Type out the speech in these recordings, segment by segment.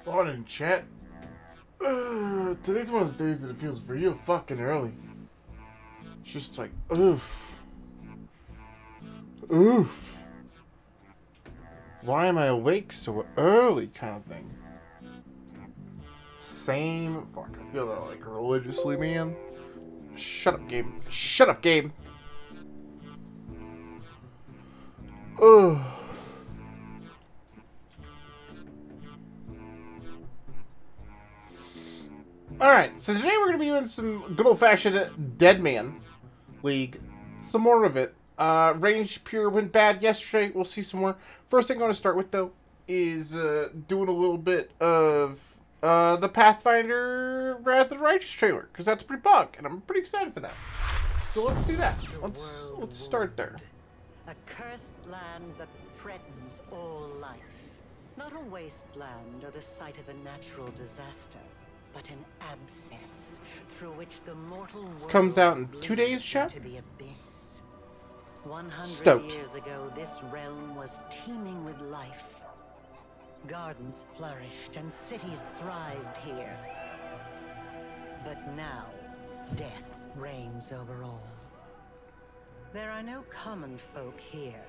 On in chat. Today's one of those days that it feels real fucking early. It's just like, oof. Oof. Why am I awake so early kind of thing? Same. Fuck, I feel that like religiously, man. Shut up, Gabe. Shut up, Gabe. Ugh. Alright, so today we're going to be doing some good old-fashioned Deadman League. Some more of it. Range Pure went bad yesterday. We'll see some more. First thing I'm going to start with, though, is doing a little bit of the Pathfinder Wrath of the Righteous trailer, because that's pretty bug, and I'm pretty excited for that. So let's do that. Let's start there. A cursed land that threatens all life. Not a wasteland or the site of a natural disaster, but an abscess through which the mortal world comes out in 2 days, chat? to the abyss. 100 Stoked. years ago, this realm was teeming with life. Gardens flourished and cities thrived here. But now, death reigns over all. There are no common folk here.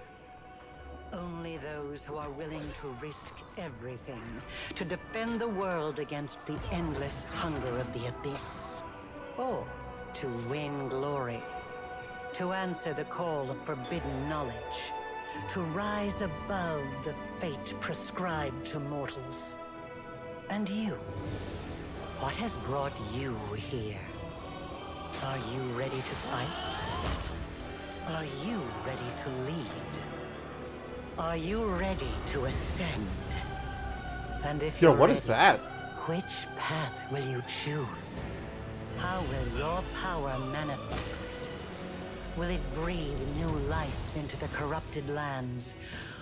Only those who are willing to risk everything to defend the world against the endless hunger of the abyss. Or to win glory. To answer the call of forbidden knowledge. To rise above the fate prescribed to mortals. And you? What has brought you here? Are you ready to fight? Are you ready to lead? Are you ready to ascend? And if you're Yo, what ready, is that? which path will you choose? How will your power manifest? Will it breathe new life into the corrupted lands?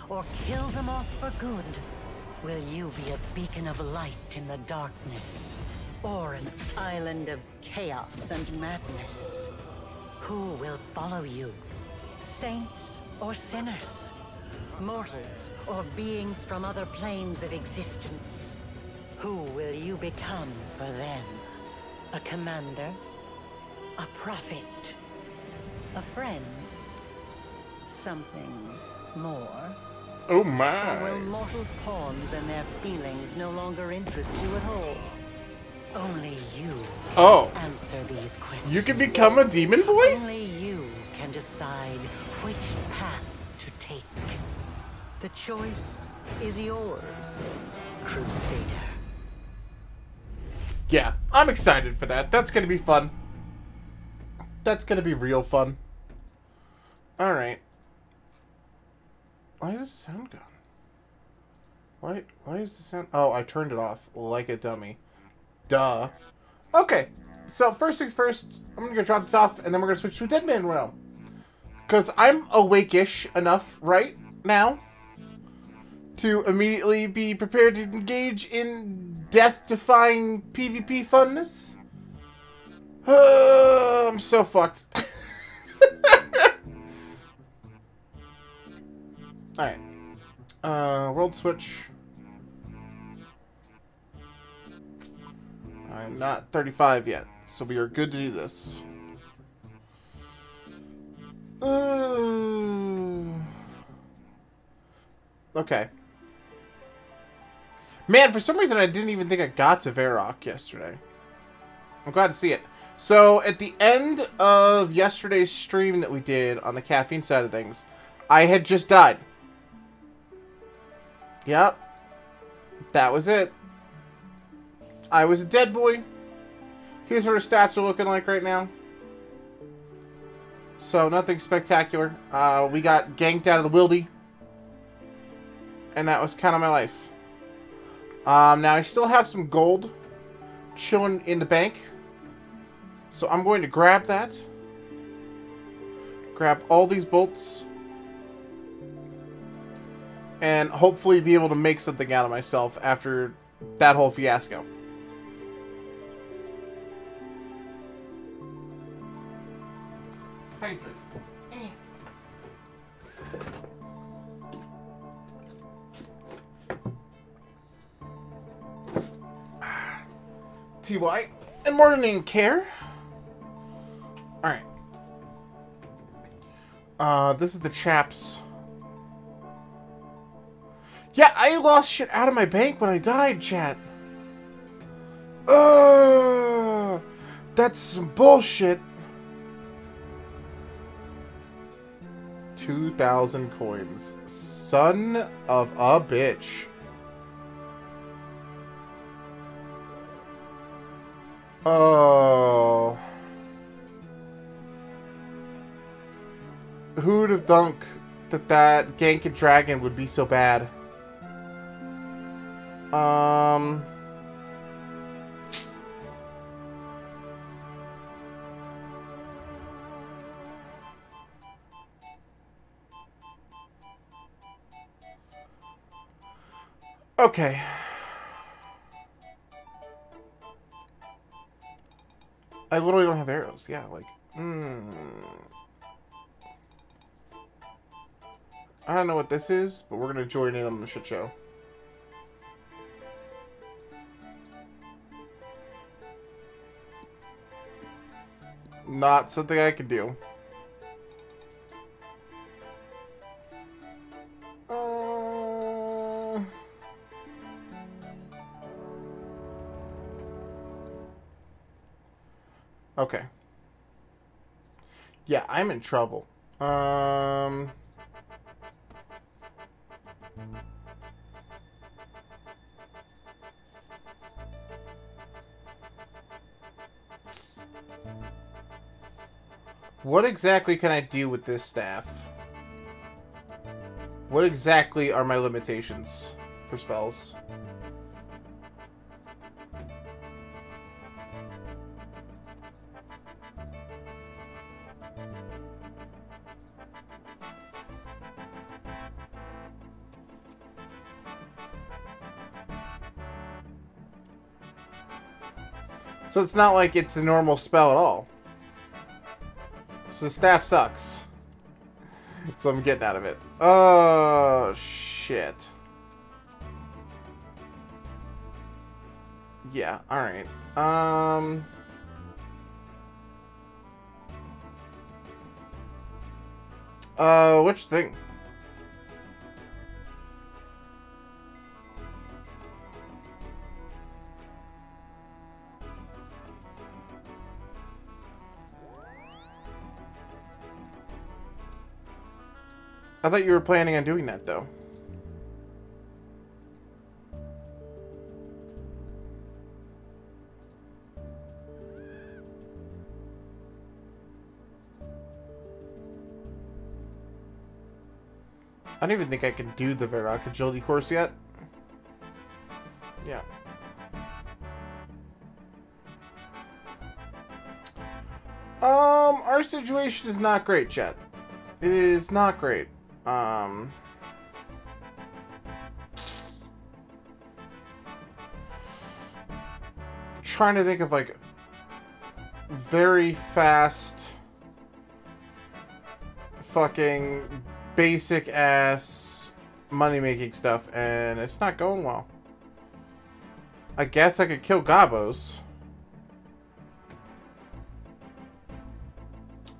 Or kill them off for good? Will you be a beacon of light in the darkness? Or an island of chaos and madness? Who will follow you? Saints or sinners? Mortals or beings from other planes of existence? Who will you become for them? A commander? A prophet? A friend? Something more? Oh Or my. will mortal pawns and their feelings no longer interest you at all? Only you Oh. answer these questions. You can become a demon boy? Only you can decide which path to take. The choice is yours, Crusader. Yeah, I'm excited for that. That's gonna be fun. That's gonna be real fun. Alright. Why is the sound gone? Why is the sound... Oh, I turned it off like a dummy. Duh. Okay, so first things first, I'm gonna go drop this off, and then we're gonna switch to a Deadman realm. Because I'm awake-ish enough right now to immediately be prepared to engage in death-defying PvP funness. I'm so fucked. Alright. World switch. I'm not 35 yet, so we are good to do this. Okay. Man, for some reason I didn't even think I got to Varrock yesterday. I'm glad to see it. So, at the end of yesterday's stream that we did on the caffeine side of things, I had just died. Yep. That was it. I was a dead boy. Here's what her stats are looking like right now. So, nothing spectacular. We got ganked out of the wildy. And that was kind of my life. Now, I still have some gold chilling in the bank. So, I'm going to grab that. Grab all these bolts. And hopefully be able to make something out of myself after that whole fiasco. Hydrate. TY. And morning care. Alright. This is the chaps. Yeah, I lost shit out of my bank when I died, chat. That's some bullshit. 2,000 coins. Son of a bitch. Oh. Who'd have thunk that Gank Dragon would be so bad? Okay. I literally don't have arrows. Yeah, like, I don't know what this is, but we're gonna join in on the shit show. Not something I could do. Okay. Yeah, I'm in trouble. What exactly can I do with this staff? What exactly are my limitations for spells? So it's not like it's a normal spell at all. So the staff sucks. So I'm getting out of it. Oh, shit. Yeah, alright. Which thing? I thought you were planning on doing that, though. I don't even think I can do the Varrock agility course yet. Yeah. Our situation is not great, chat. It is not great. Trying to think of like very fast fucking basic ass money making stuff, and it's not going well. I guess I could kill Gabos.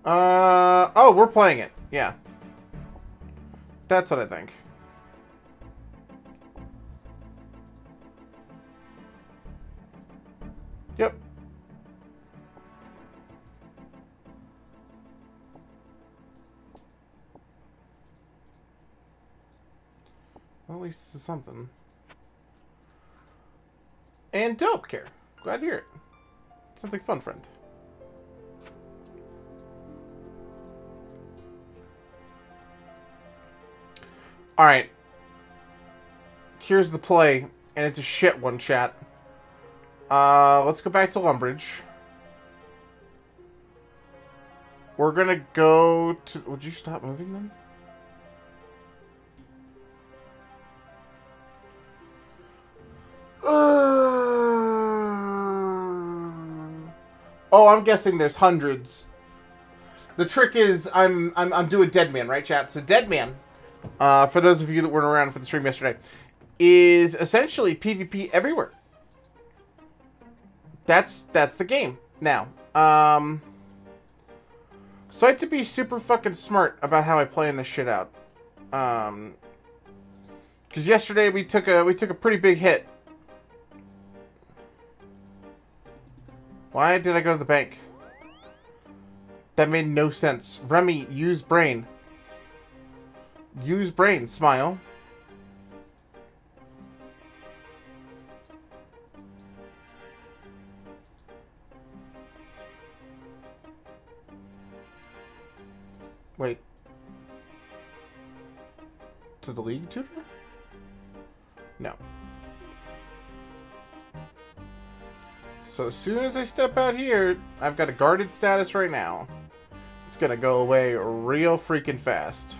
Oh, we're playing it. Yeah. That's what I think. Yep. Well, at least this is something. And dope care. Glad to hear it. Sounds like fun, friend. Alright. Here's the play, and it's a shit one, chat. Let's go back to Lumbridge. We're gonna go to... Would you stop moving then? Oh, I'm guessing there's hundreds. The trick is I'm doing Deadman, right, chat? So Deadman, for those of you that weren't around for the stream yesterday, is essentially PvP everywhere. that's the game. Now, so I have to be super fucking smart about how I plan this shit out. Because yesterday we took a pretty big hit. Why did I go to the bank? That made no sense. Remy, use brain. Use brain, smile. Wait. To the league tutor? No. So as soon as I step out here, I've got a guarded status right now. It's gonna go away real freaking fast.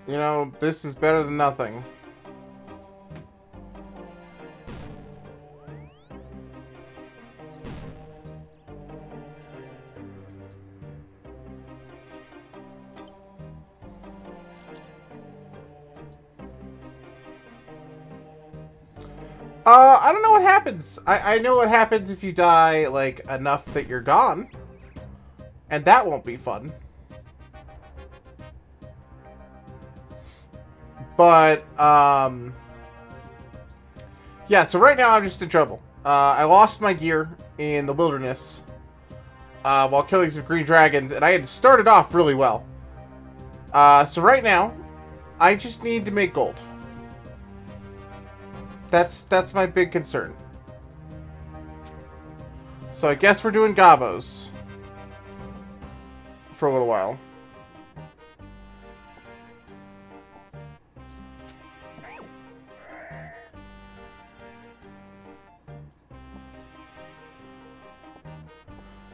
You know, this is better than nothing. I don't know what happens. I know what happens if you die, like, enough that you're gone. And that won't be fun. But, yeah, so right now I'm just in trouble. I lost my gear in the wilderness while killing some green dragons, and I had started off really well. So right now, I just need to make gold. That's my big concern. So I guess we're doing gobos for a little while.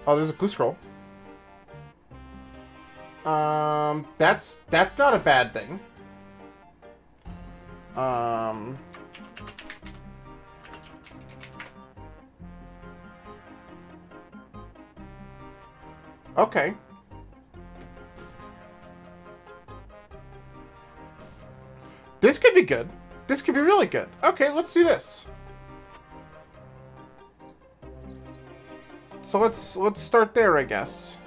Oh, there's a clue scroll. That's not a bad thing. Okay. This could be good. This could be really good. Okay, let's do this. So let's start there, I guess.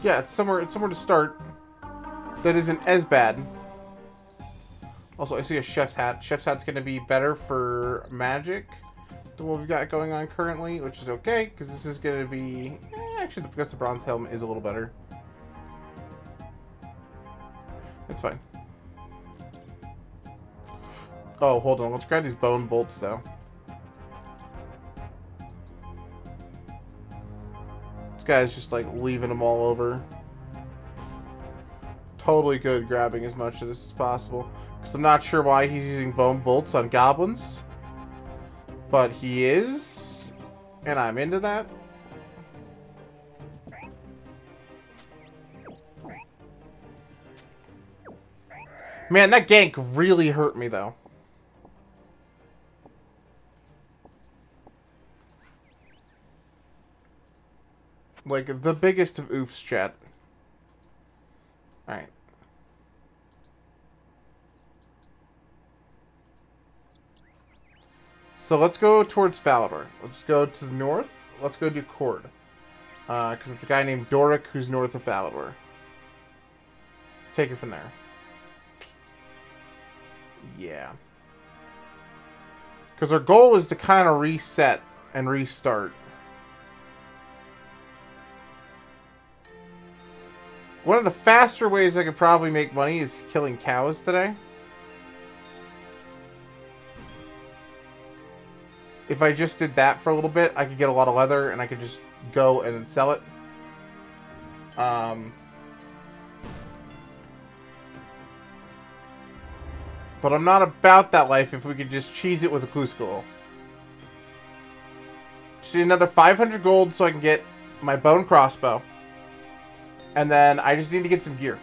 Yeah, it's somewhere to start that isn't as bad. Also, I see a chef's hat. Chef's hat's going to be better for magic than what we've got going on currently, which is okay, because this is going to be... actually, because the bronze helm is a little better. It's fine. Oh, hold on. Let's grab these bone bolts, though. This guy's just, like, leaving them all over. Totally good grabbing as much of this as possible. Because I'm not sure why he's using bone bolts on goblins. But he is. And I'm into that. Man, that gank really hurt me, though. Like, the biggest of oofs, chat. Alright. So let's go towards Falador. Let's go to the north. Let's go do Cord. Because it's a guy named Doric who's north of Falador. Take it from there. Yeah. Because our goal is to kind of reset and restart. One of the faster ways I could probably make money is killing cows today. If I just did that for a little bit, I could get a lot of leather and I could just go and sell it. But I'm not about that life if we could just cheese it with a clue scroll. Just need another 500 gold so I can get my bone crossbow. And then I just need to get some gear.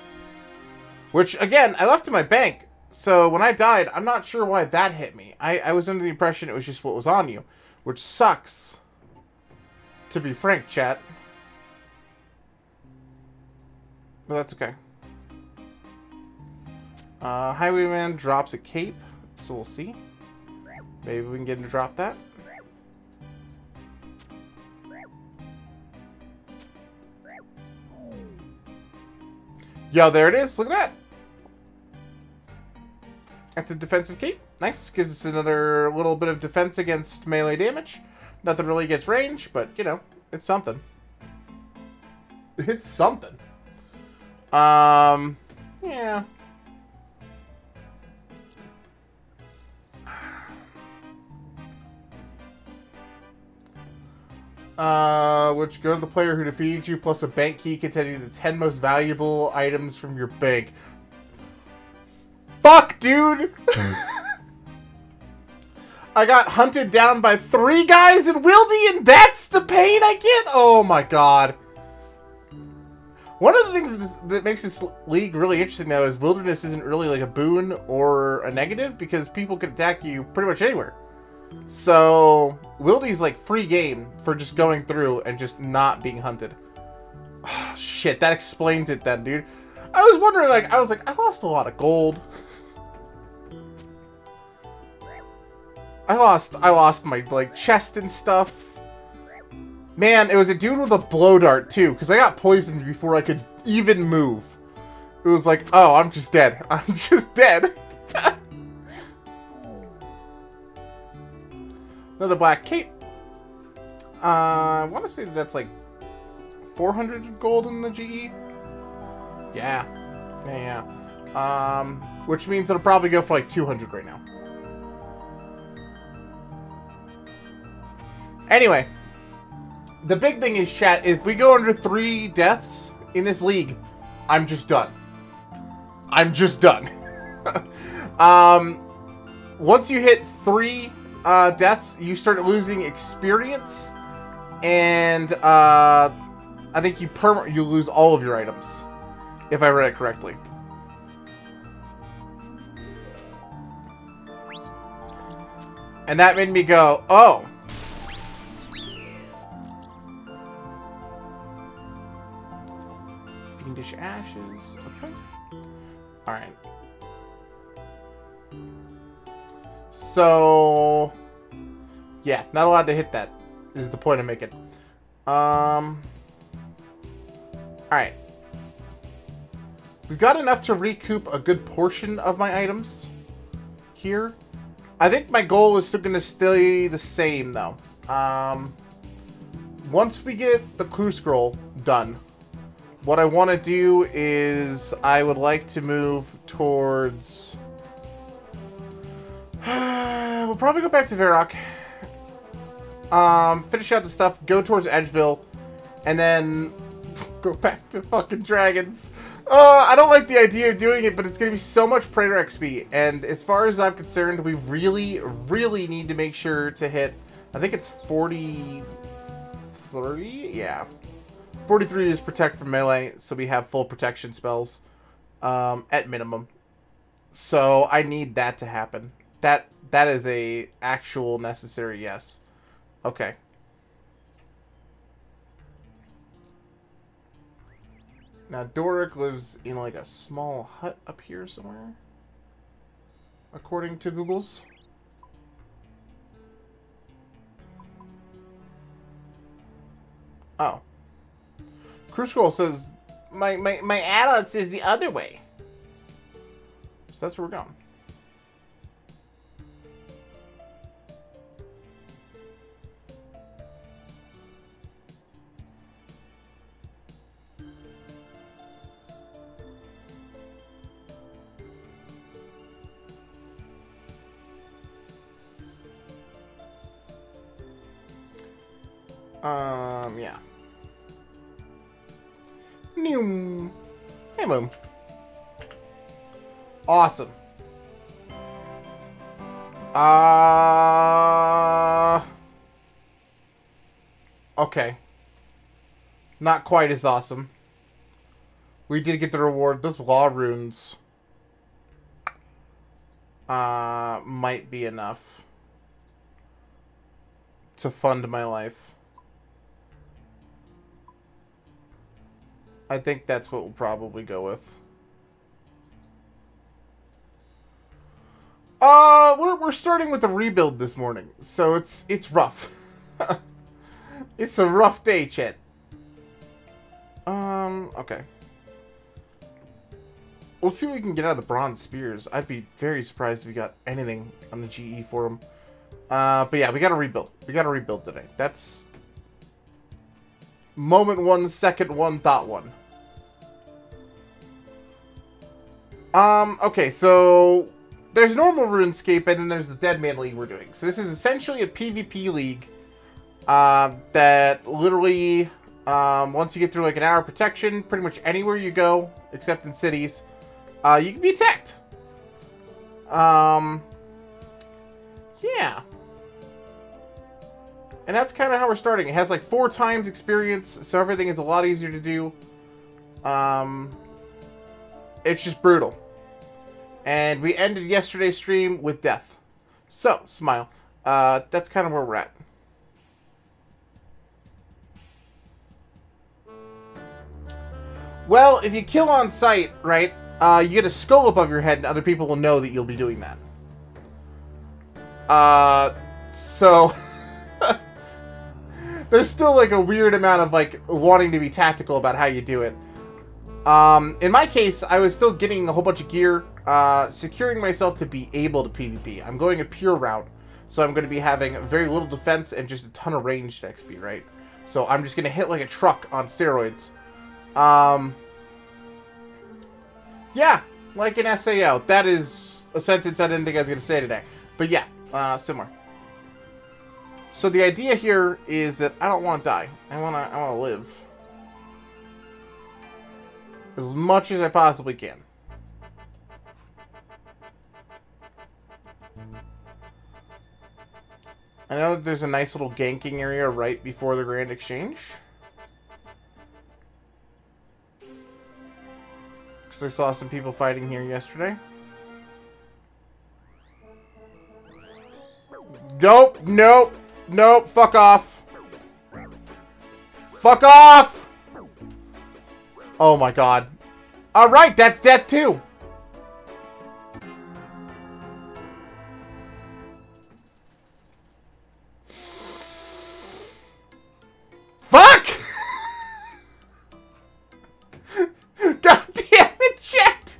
Which, again, I left in my bank. So when I died, I'm not sure why that hit me. I was under the impression it was just what was on you, which sucks. To be frank, chat. But that's okay. Highwayman drops a cape, so we'll see. Maybe we can get him to drop that. Yo, there it is. Look at that. That's a defensive cape. Nice. Gives us another little bit of defense against melee damage. Nothing really gets range, but, you know, it's something. It's something. Yeah. Which go to the player who defeated you, plus a bank key containing the 10 most valuable items from your bank. Fuck, dude! I got hunted down by 3 guys in Wildy, and that's the pain I get? Oh my god. One of the things that makes this league really interesting, though, is wilderness isn't really like a boon or a negative, because people can attack you pretty much anywhere. So, Wildy's like free game for just going through and just not being hunted. Oh, shit, that explains it then, dude. I was wondering, like, I lost a lot of gold. I lost my, like, chest and stuff. Man, it was a dude with a blow dart, too, because I got poisoned before I could even move. It was like, oh, I'm just dead. I'm just dead. Another black cape. I want to say that that's like 400 gold in the GE. Yeah. Yeah. Which means it'll probably go for like 200 right now. Anyway. The big thing is, chat, if we go under 3 deaths in this league, I'm just done. I'm just done. Once you hit 3 deaths, you start losing experience, and I think you lose all of your items, if I read it correctly. And that made me go, oh. Fiendish Ashes, okay. Alright. So, yeah, not allowed to hit that, is the point I'm making. Alright. We've got enough to recoup a good portion of my items here. I think my goal is still going to stay the same, though. Once we get the clue scroll done, what I want to do is I would like to move towards... we'll probably go back to Varrock. Finish out the stuff, go towards Edgeville, and then go back to fucking Dragons. I don't like the idea of doing it, but it's going to be so much Praetor XP. And as far as I'm concerned, we really, really need to make sure to hit, I think it's 43? Yeah. 43 is protect from melee, so we have full protection spells at minimum. So I need that to happen. That is a actual necessary yes. Okay. Now Doric lives in like a small hut up here somewhere, according to Google's. Oh. Crew Scroll says my adult says the other way. So that's where we're going. Yeah. Noom. Hey, Moon. Awesome. Okay. Not quite as awesome. We did get the reward. Those law runes. might be enough to fund my life. I think that's what we'll probably go with. We're starting with a rebuild this morning, so it's rough. It's a rough day, chat. Okay. We'll see what we can get out of the bronze spears. I'd be very surprised if we got anything on the GE for them. But yeah, we gotta rebuild. We gotta rebuild today. That's moment one, second one, thought one. Okay, so there's normal RuneScape, and then there's the Deadman League we're doing. So this is essentially a PvP league that literally, once you get through like an hour of protection, pretty much anywhere you go, except in cities, you can be attacked. Yeah. And that's kind of how we're starting. It has like 4 times experience, so everything is a lot easier to do. It's just brutal. And we ended yesterday's stream with death. So, smile. That's kind of where we're at. Well, if you kill on sight, right, you get a skull above your head and other people will know that you'll be doing that. So... There's still, like, a weird amount of, like, wanting to be tactical about how you do it. In my case, I was still getting a whole bunch of gear, securing myself to be able to PvP. I'm going a pure route, so I'm going to be having very little defense and just a ton of ranged XP, right? So I'm just going to hit like a truck on steroids. Yeah, like an SAO. That is a sentence I didn't think I was going to say today. But yeah, similar. So the idea here is that I don't want to die. I want to live. As much as I possibly can. I know that there's a nice little ganking area right before the Grand Exchange. Because I saw some people fighting here yesterday. Nope, nope, nope, fuck off. Fuck off! Oh my god. Alright, that's death too! Fuck! God damn it, chat!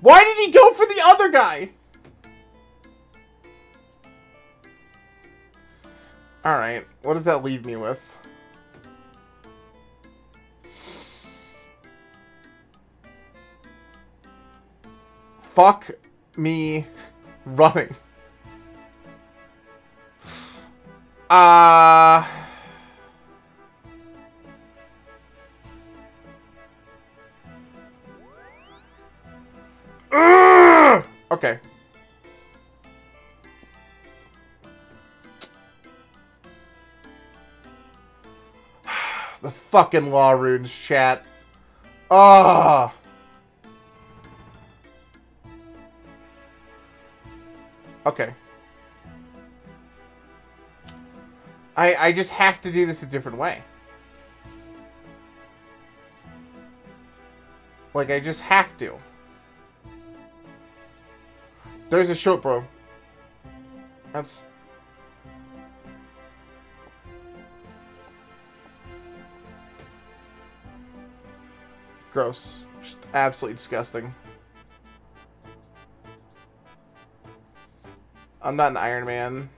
Why did he go for the other guy? Alright, what does that leave me with? Fuck me running. Okay. The fucking law runes, chat. Ah. Okay. I just have to do this a different way. Like, I just have to. There's a short, bro. That's... gross. Just absolutely disgusting. I'm not an Iron Man.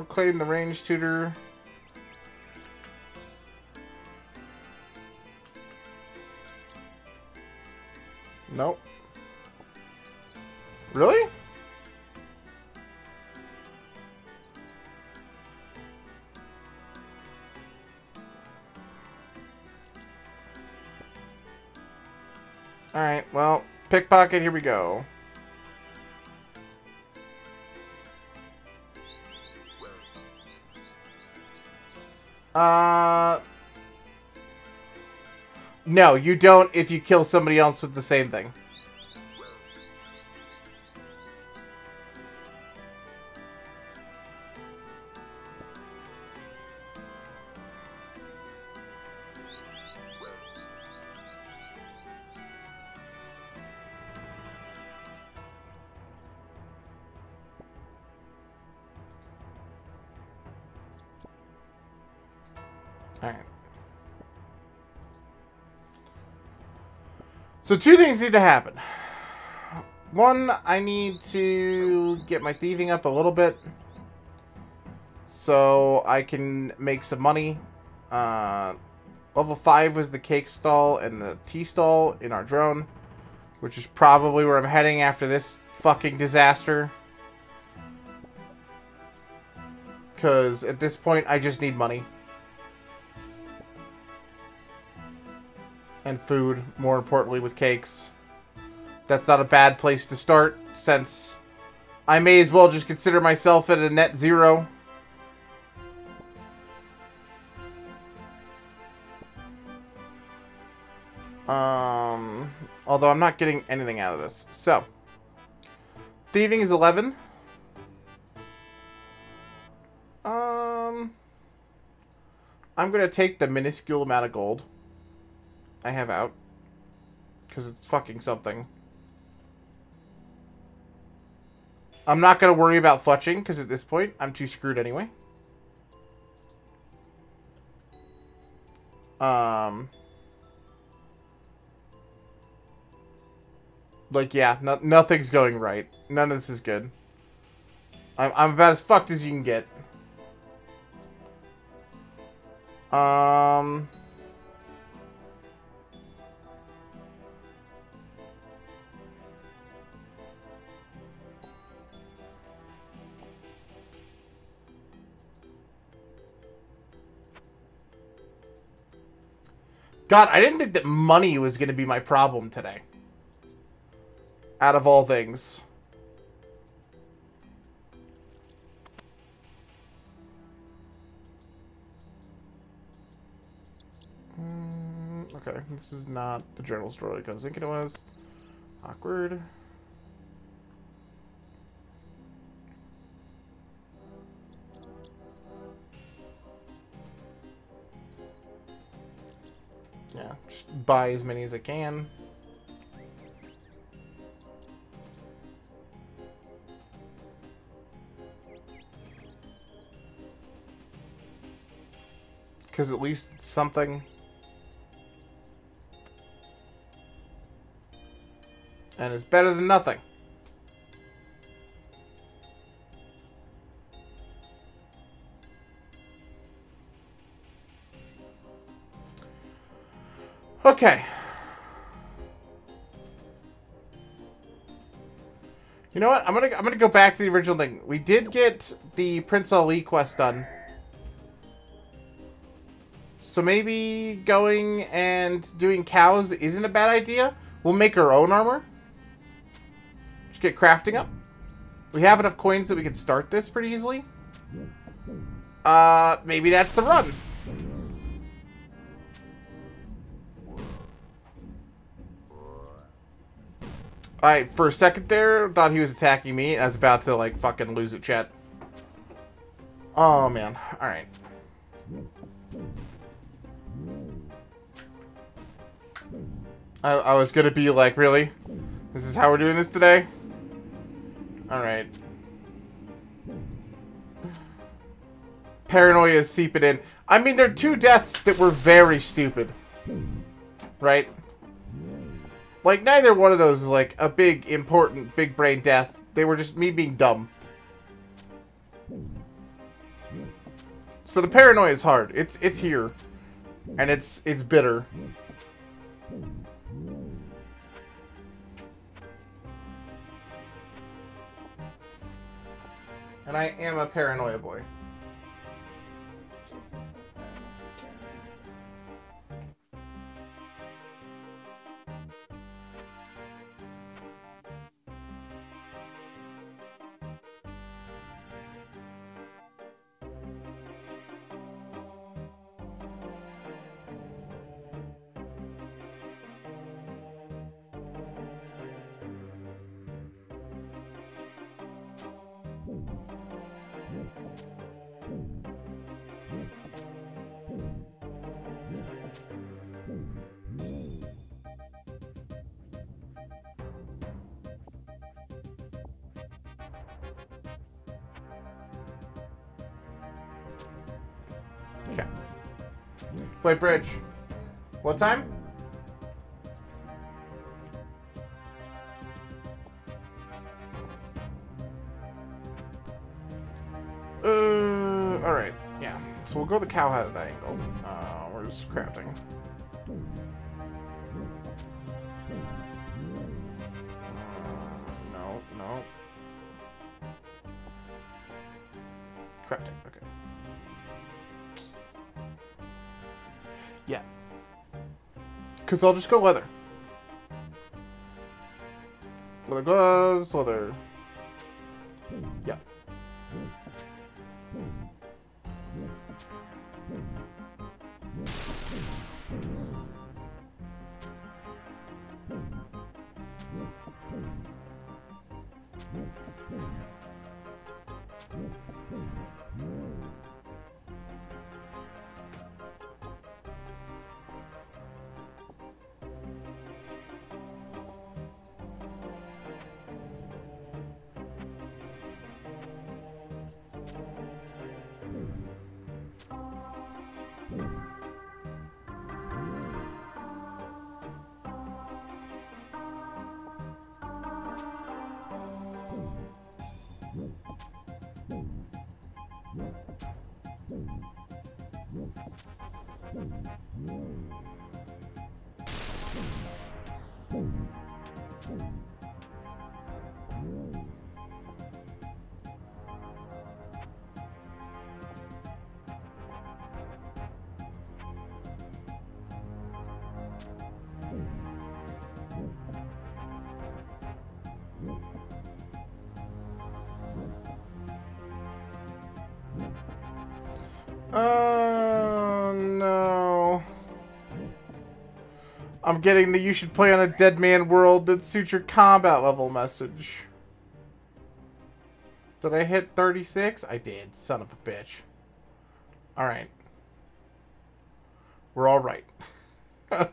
Claim the range tutor. Nope. Really? Alright, well, pickpocket, here we go. No, you don't if you kill somebody else with the same thing. Alright. So 2 things need to happen. One, I need to get my thieving up a little bit so I can make some money. Level 5 was the cake stall and the tea stall in our drone, which is probably where I'm heading after this fucking disaster. Because at this point, I just need money. And food, more importantly, with cakes. That's not a bad place to start, since I may as well just consider myself at a net 0. Although I'm not getting anything out of this. So, thieving is 11. I'm gonna take the minuscule amount of gold I have out, because it's fucking something. I'm not gonna worry about fletching, because at this point, I'm too screwed anyway. Like, yeah, nothing's going right. None of this is good. I'm about as fucked as you can get. God, I didn't think that money was going to be my problem today. Out of all things. Okay, this is not the journal story like I was thinking it was. Awkward. Yeah, just buy as many as I can. Because at least it's something. And it's better than nothing. Okay. You know what? I'm gonna go back to the original thing. We did get the Prince Ali quest done. So maybe going and doing cows isn't a bad idea. We'll make our own armor. Just get crafting up. We have enough coins that we can start this pretty easily. Maybe that's the run. Alright, for a second there, thought he was attacking me. I was about to, like, fucking lose it, chat. Oh, man. Alright. I was gonna be like, really? This is how we're doing this today? Alright. Paranoia is seeping in. I mean, there are 2 deaths that were very stupid. Right? Like, neither one of those is, like, a big, important, big brain death. They were just me being dumb. So the paranoia is hard. It's here. And it's bitter. And I am a paranoia boy. Okay. Wait, Bridge. What time? Alright. Yeah. So we'll go the cow hat at that angle. Where's crafting? No, no. Crafting, okay. Yeah. Because I'll just go leather. Leather gloves, leather. Yeah. Oh, no. I'm getting the "you should play on a Deadman world that suits your combat level" message. Did I hit 36? I did. Son of a bitch. Alright. We're alright. I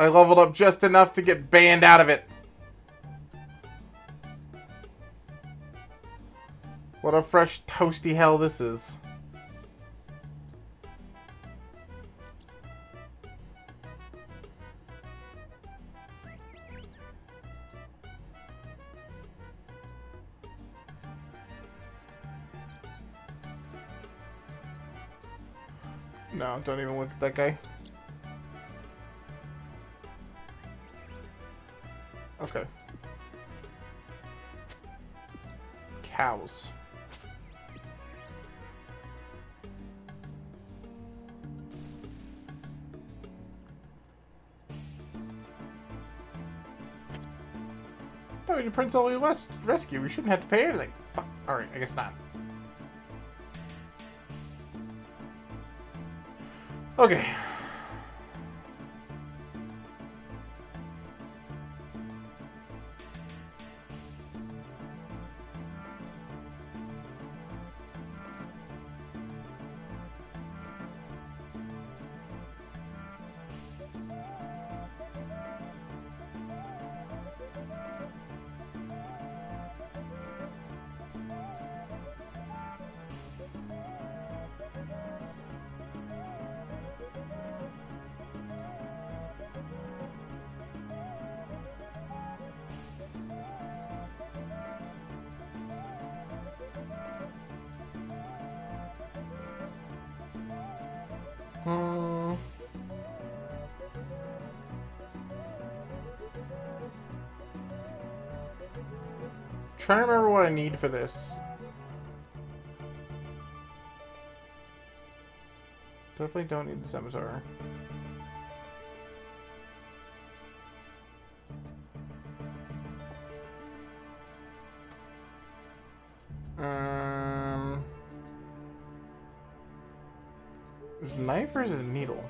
leveled up just enough to get banned out of it. What a fresh toasty hell this is. No, don't even look at that guy. Okay. Cows. Oh, we did Prince Oli rescue. We shouldn't have to pay anything. Fuck. Alright, I guess not. Okay. Trying to remember what I need for this. Definitely don't need the scimitar. Is it a knife or is it a needle?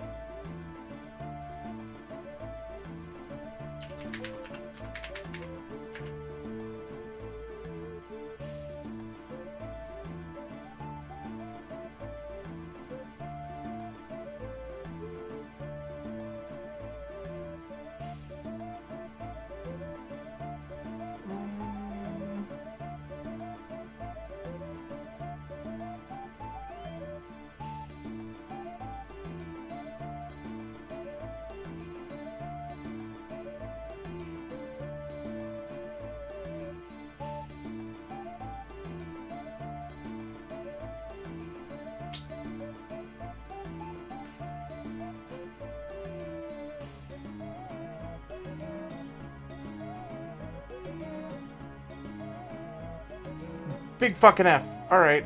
Big fucking F. Alright.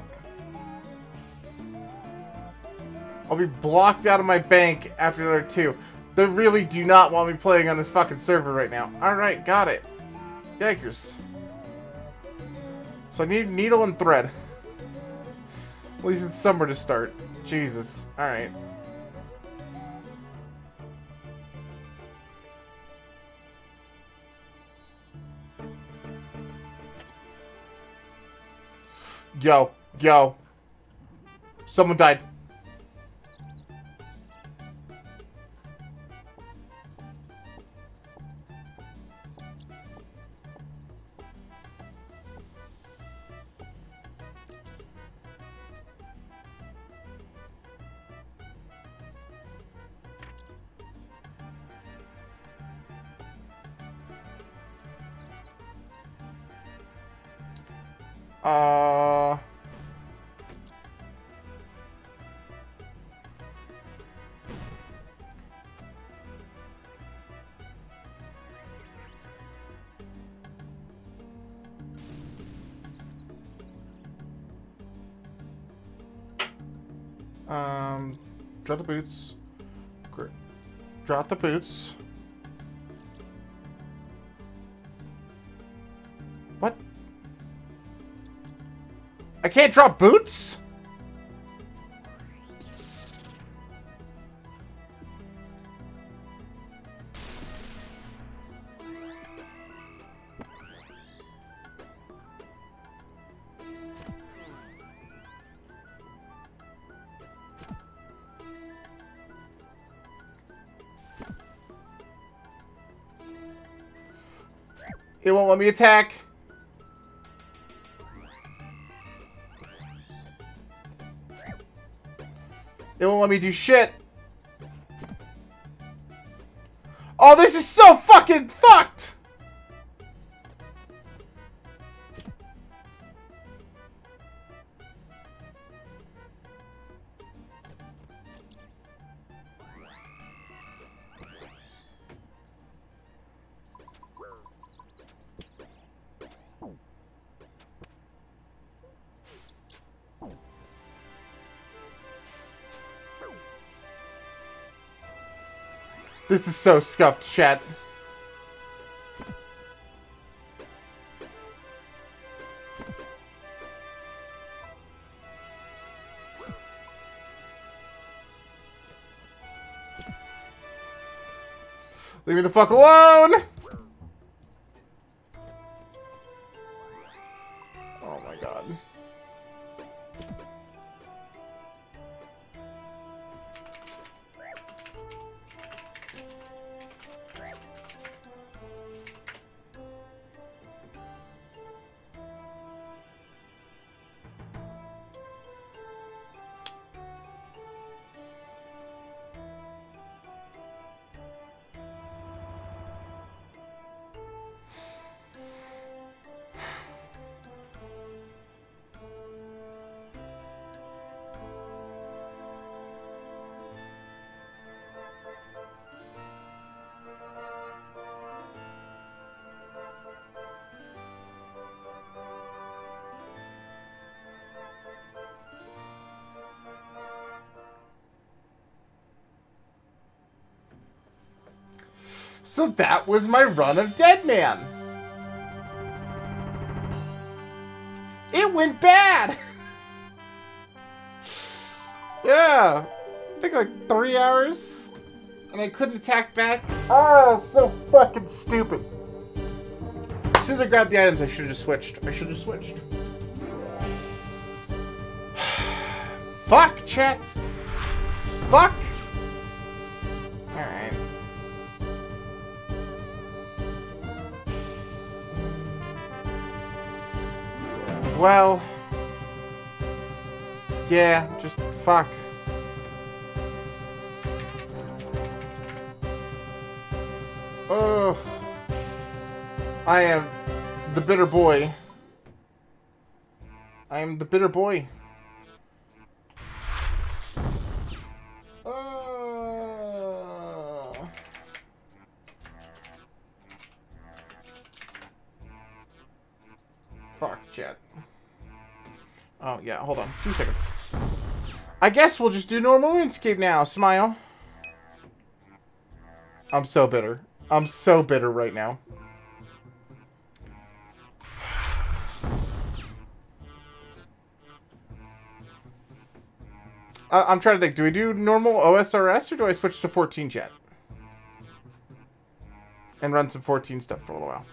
I'll be blocked out of my bank after another 2. They really do not want me playing on this fucking server right now. Alright, got it. Yikers. So I need needle and thread. At least it's somewhere to start. Jesus. Alright. Yo. Yo. Someone died. Drop the boots. Drop the boots. What? I can't drop boots? It won't let me attack. It won't let me do shit. Oh, this is so fucking fucked! This is so scuffed, chat. Leave me the fuck alone! Oh my god. So that was my run of Deadman. It went bad. Yeah, I think like 3 hours, and I couldn't attack back. Oh, so fucking stupid. As soon as I grabbed the items, I should have just switched. Fuck, chat. Fuck. Alright. Well, yeah, just fuck. Ugh. I am the bitter boy. I am the bitter boy. Fuck, chat. Oh, yeah, hold on. 2 seconds. I guess we'll just do normal RuneScape now. Smile. I'm so bitter. I'm so bitter right now. I'm trying to think. Do we do normal OSRS or do I switch to 14 jet? And run some 14 stuff for a little while.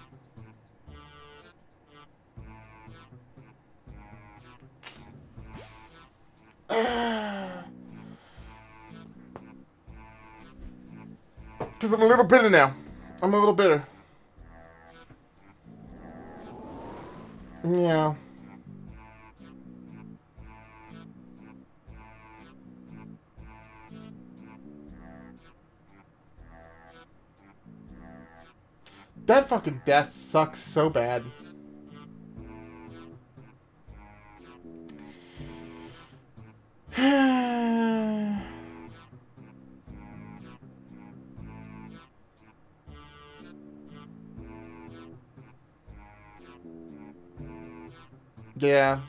Because I'm a little bitter now. I'm a little bitter. Yeah. That fucking death sucks so bad. Yeah.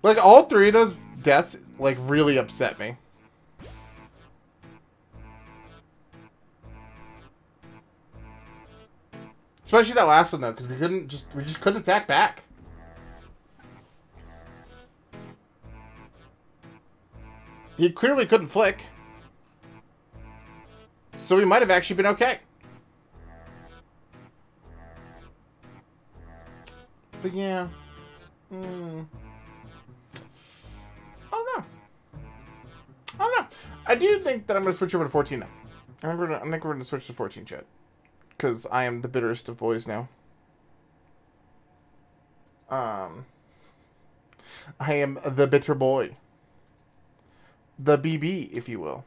Like, all 3 of those deaths, like, really upset me. Especially that last one, though, because we just couldn't attack back. He clearly couldn't flick. So we might have actually been okay. But yeah. I don't know. I don't know. I do think that I'm going to switch over to 14 now. I think we're going to switch to 14 jet. Because I am the bitterest of boys now. I am the bitter boy. The BB, if you will.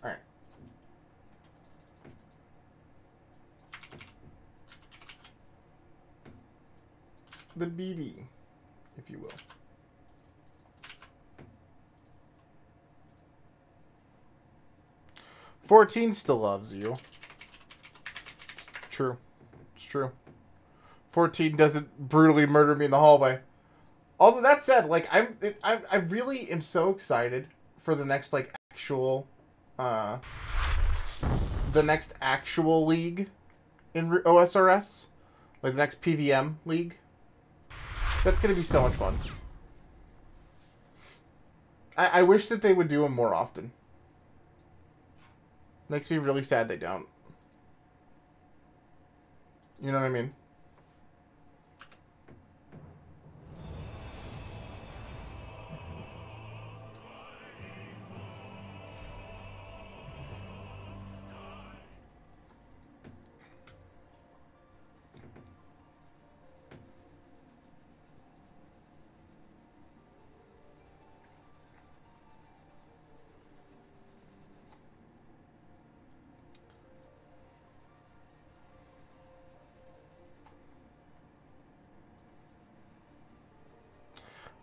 Alright. The BB, if you will. "14 still loves you." It's true. It's true. 14 doesn't brutally murder me in the hallway. Although that said, like, I really am so excited for the next, like, actual, the next actual league in OSRS. Like, the next PVM league. That's gonna be so much fun. I wish that they would do them more often. Makes me really sad they don't. You know what I mean?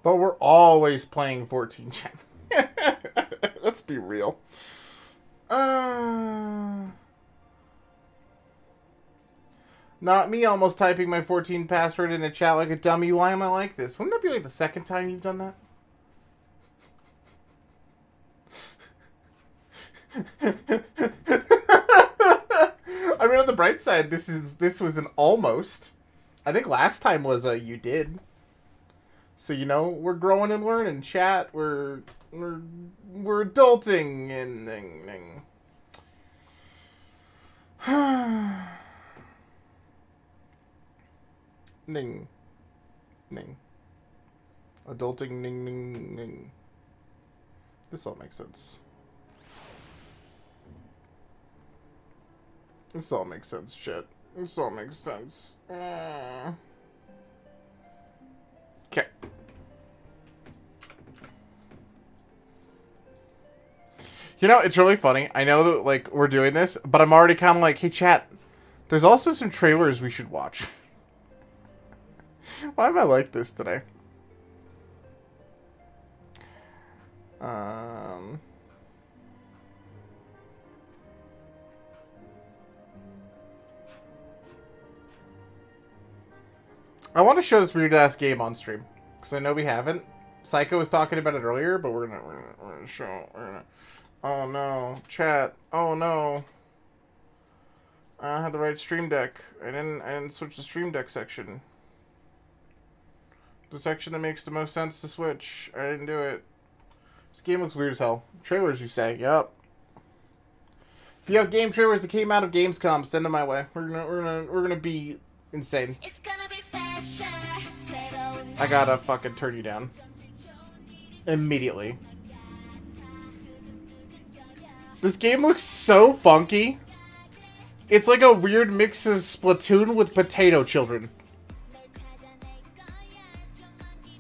But we're always playing 14 chat. Let's be real. Not me almost typing my 14 password in a chat like a dummy. Why am I like this? Wouldn't that be like the second time you've done that? I mean, on the bright side, this was an almost. I think last time was a you did. So, you know, we're growing and learning, chat. We're adulting and ning. Ning. Adulting, ning, ning, ning. This all makes sense. This all makes sense, chat. This all makes sense. Okay. You know, it's really funny. I know that, like, we're doing this, but I'm already kind of like, hey, chat, there's also some trailers we should watch. Why am I like this today? I want to show this weird ass game on stream because I know we haven't. Psycho was talking about it earlier, but we're gonna show. Oh no, chat. Oh no. I had the right stream deck. I didn't switch the stream deck section. The section that makes the most sense to switch. I didn't do it. This game looks weird as hell. Trailers, you say? Yep. If you have game trailers that came out of Gamescom, send them my way. We're gonna be insane. It's gonna be special. I gotta fucking turn you down immediately. This game looks so funky. It's like a weird mix of Splatoon with Potato Children.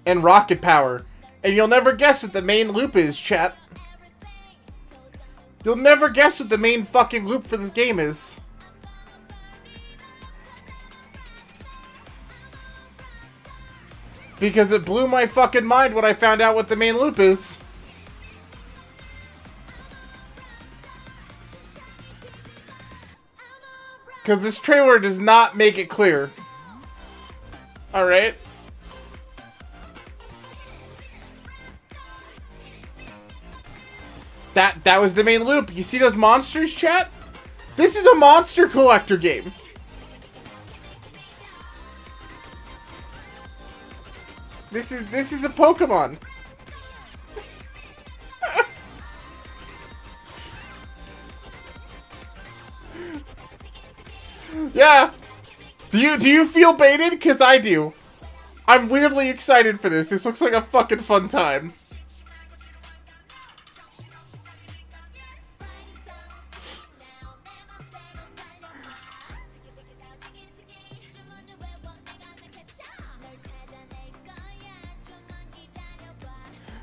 And Rocket Power. And you'll never guess what the main loop is, chat. You'll never guess what the main fucking loop for this game is. Because it blew my fucking mind when I found out what the main loop is. Because this trailer does not make it clear. Alright. That was the main loop. You see those monsters, chat? This is a monster collector game. This is a Pokemon. Yeah. Do you feel baited? Because I do. I'm weirdly excited for this. This looks like a fucking fun time.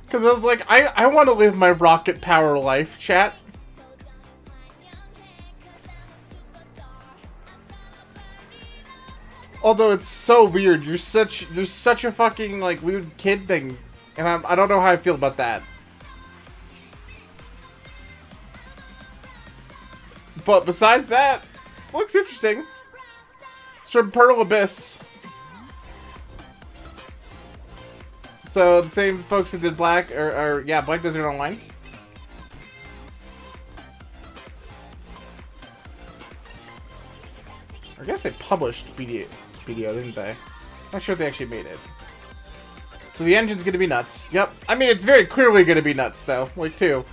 Because I was like, I want to live my rocket power life, chat. Although it's so weird. You're such a fucking, like, weird kid thing. And I don't know how I feel about that. But besides that, looks interesting. It's from Pearl Abyss. So, the same folks that did Black Desert Online. I guess they published BDO, didn't they? Not sure if they actually made it. So the engine's gonna be nuts. Yep. I mean, it's very clearly gonna be nuts, though. Like, too.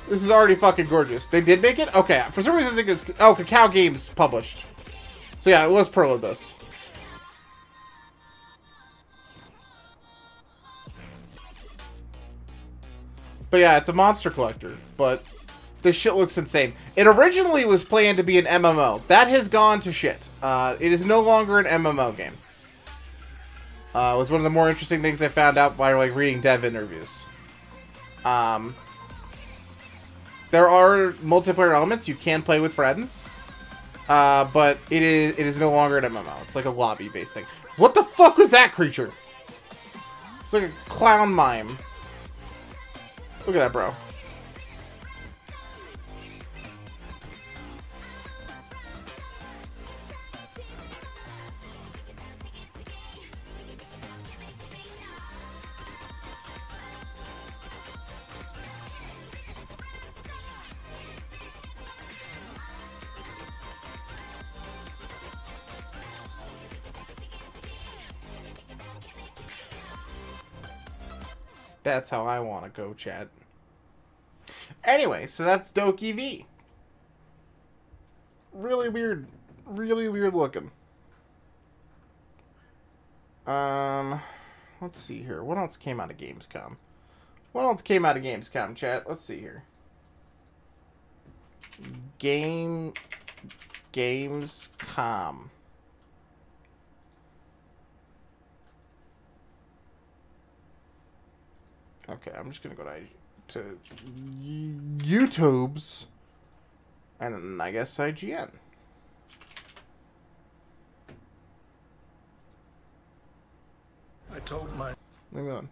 This is already fucking gorgeous. They did make it? Okay. For some reason, I think it's... Oh, Cacao Games published. So yeah, it was Pearl Abyss. But yeah, it's a monster collector. But this shit looks insane. It originally was planned to be an MMO. That has gone to shit. It is no longer an MMO game. It was one of the more interesting things I found out by like reading dev interviews. There are multiplayer elements you can play with friends. But it is no longer an MMO. It's like a lobby-based thing. What the fuck was that creature? It's like a clown mime. Look at that, bro. That's how I want to go, chat. Anyway, so that's Doki V. Really weird looking. Let's see here. What else came out of Gamescom? What else came out of Gamescom, chat? Let's see here. Gamescom. Okay, I'm just gonna go to YouTube's, and then I guess IGN. I told my... Leave me alone.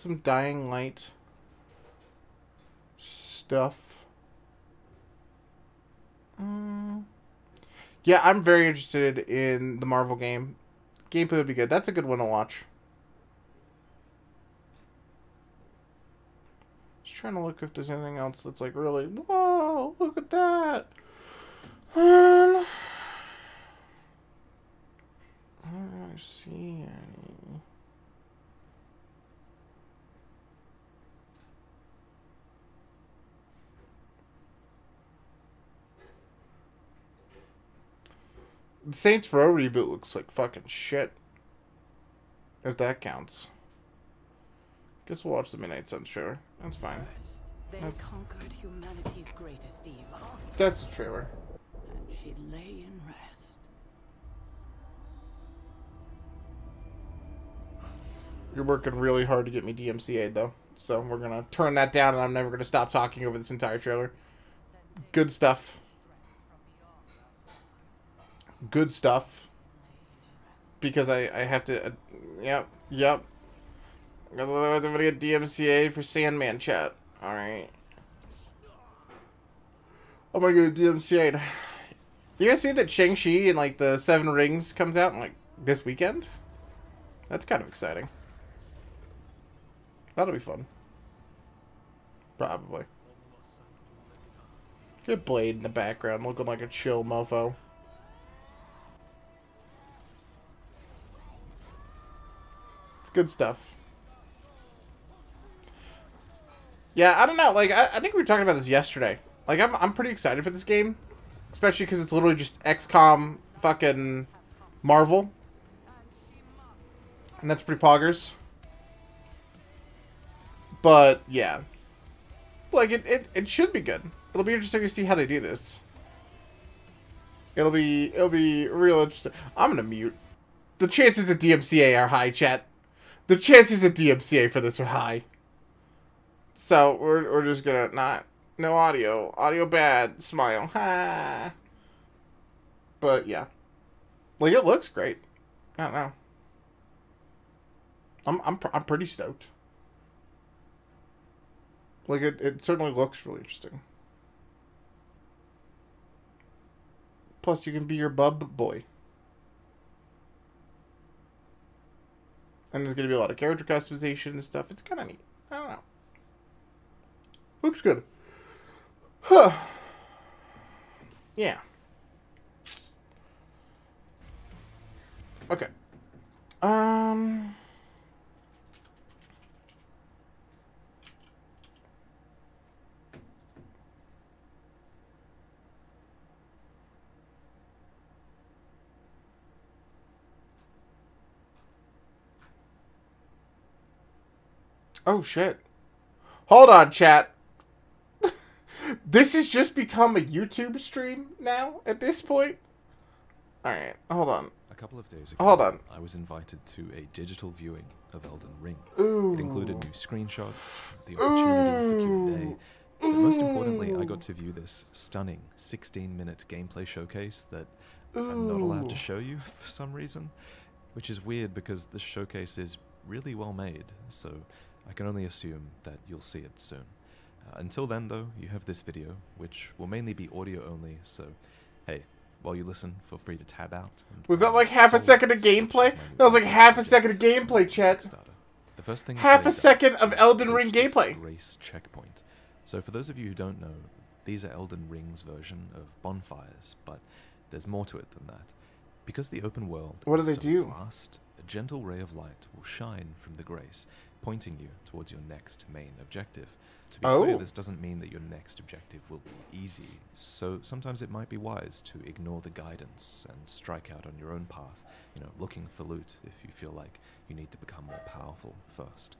some Dying Light stuff. Yeah, I'm very interested in the Marvel game. Gameplay would be good. That's a good one to watch. Just trying to look if there's anything else that's like really, whoa, look at that. I don't really see any. The Saints Row reboot looks like fucking shit. If that counts. Guess we'll watch the Midnight Suns trailer. That's fine. They conquered humanity's greatest evil. That's the trailer. And she lay in rest. You're working really hard to get me DMCA'd though. So we're gonna turn that down and I'm never gonna stop talking over this entire trailer. Good stuff. Good stuff. Because I have to... yep. Because otherwise I'm gonna get DMCA for Sandman chat. Alright. I'm gonna get DMCA'd. You guys see that Shang-Chi and like the Seven Rings comes out like this weekend? That's kind of exciting. That'll be fun. Probably. Get Blade in the background looking like a chill mofo. Good stuff. Yeah, I don't know. Like, I think we were talking about this yesterday. Like, I'm pretty excited for this game. Especially because it's literally just XCOM fucking Marvel. And that's pretty poggers. But, yeah. Like, it should be good. It'll be interesting to see how they do this. It'll be real interesting. I'm gonna mute. The chances of DMCA are high, chat. The chances of DMCA for this are high. So, we're just gonna no audio. Audio bad. Smile. Ha. But, yeah. Like, it looks great. I don't know. I'm pretty stoked. Like, it certainly looks really interesting. Plus, you can be your bub boy. And there's going to be a lot of character customization and stuff. It's kind of neat. I don't know. Looks good. Huh. Yeah. Okay. Oh, shit. Hold on, chat. This has just become a YouTube stream now, at this point? Alright, hold on. A couple of days ago, Hold on. I was invited to a digital viewing of Elden Ring. Ooh. It included new screenshots, the opportunity for Q&A, but most importantly, I got to view this stunning 16-minute gameplay showcase that I'm not allowed to show you for some reason, which is weird because the showcase is really well made, so I can only assume that you'll see it soon. Until then, though, you have this video, which will mainly be audio only, so hey, while you listen, feel free to tab out. Was that like half a second of gameplay? That was like half a second of gameplay, chat. The first thing half a second of Elden Ring gameplay. Grace checkpoint. So for those of you who don't know, these are Elden Ring's version of bonfires, but there's more to it than that. Because the open world What is do they so do? vast, a gentle ray of light will shine from the grace, pointing you towards your next main objective. To be clear, this doesn't mean that your next objective will be easy, so sometimes it might be wise to ignore the guidance and strike out on your own path, looking for loot if you feel like you need to become more powerful first.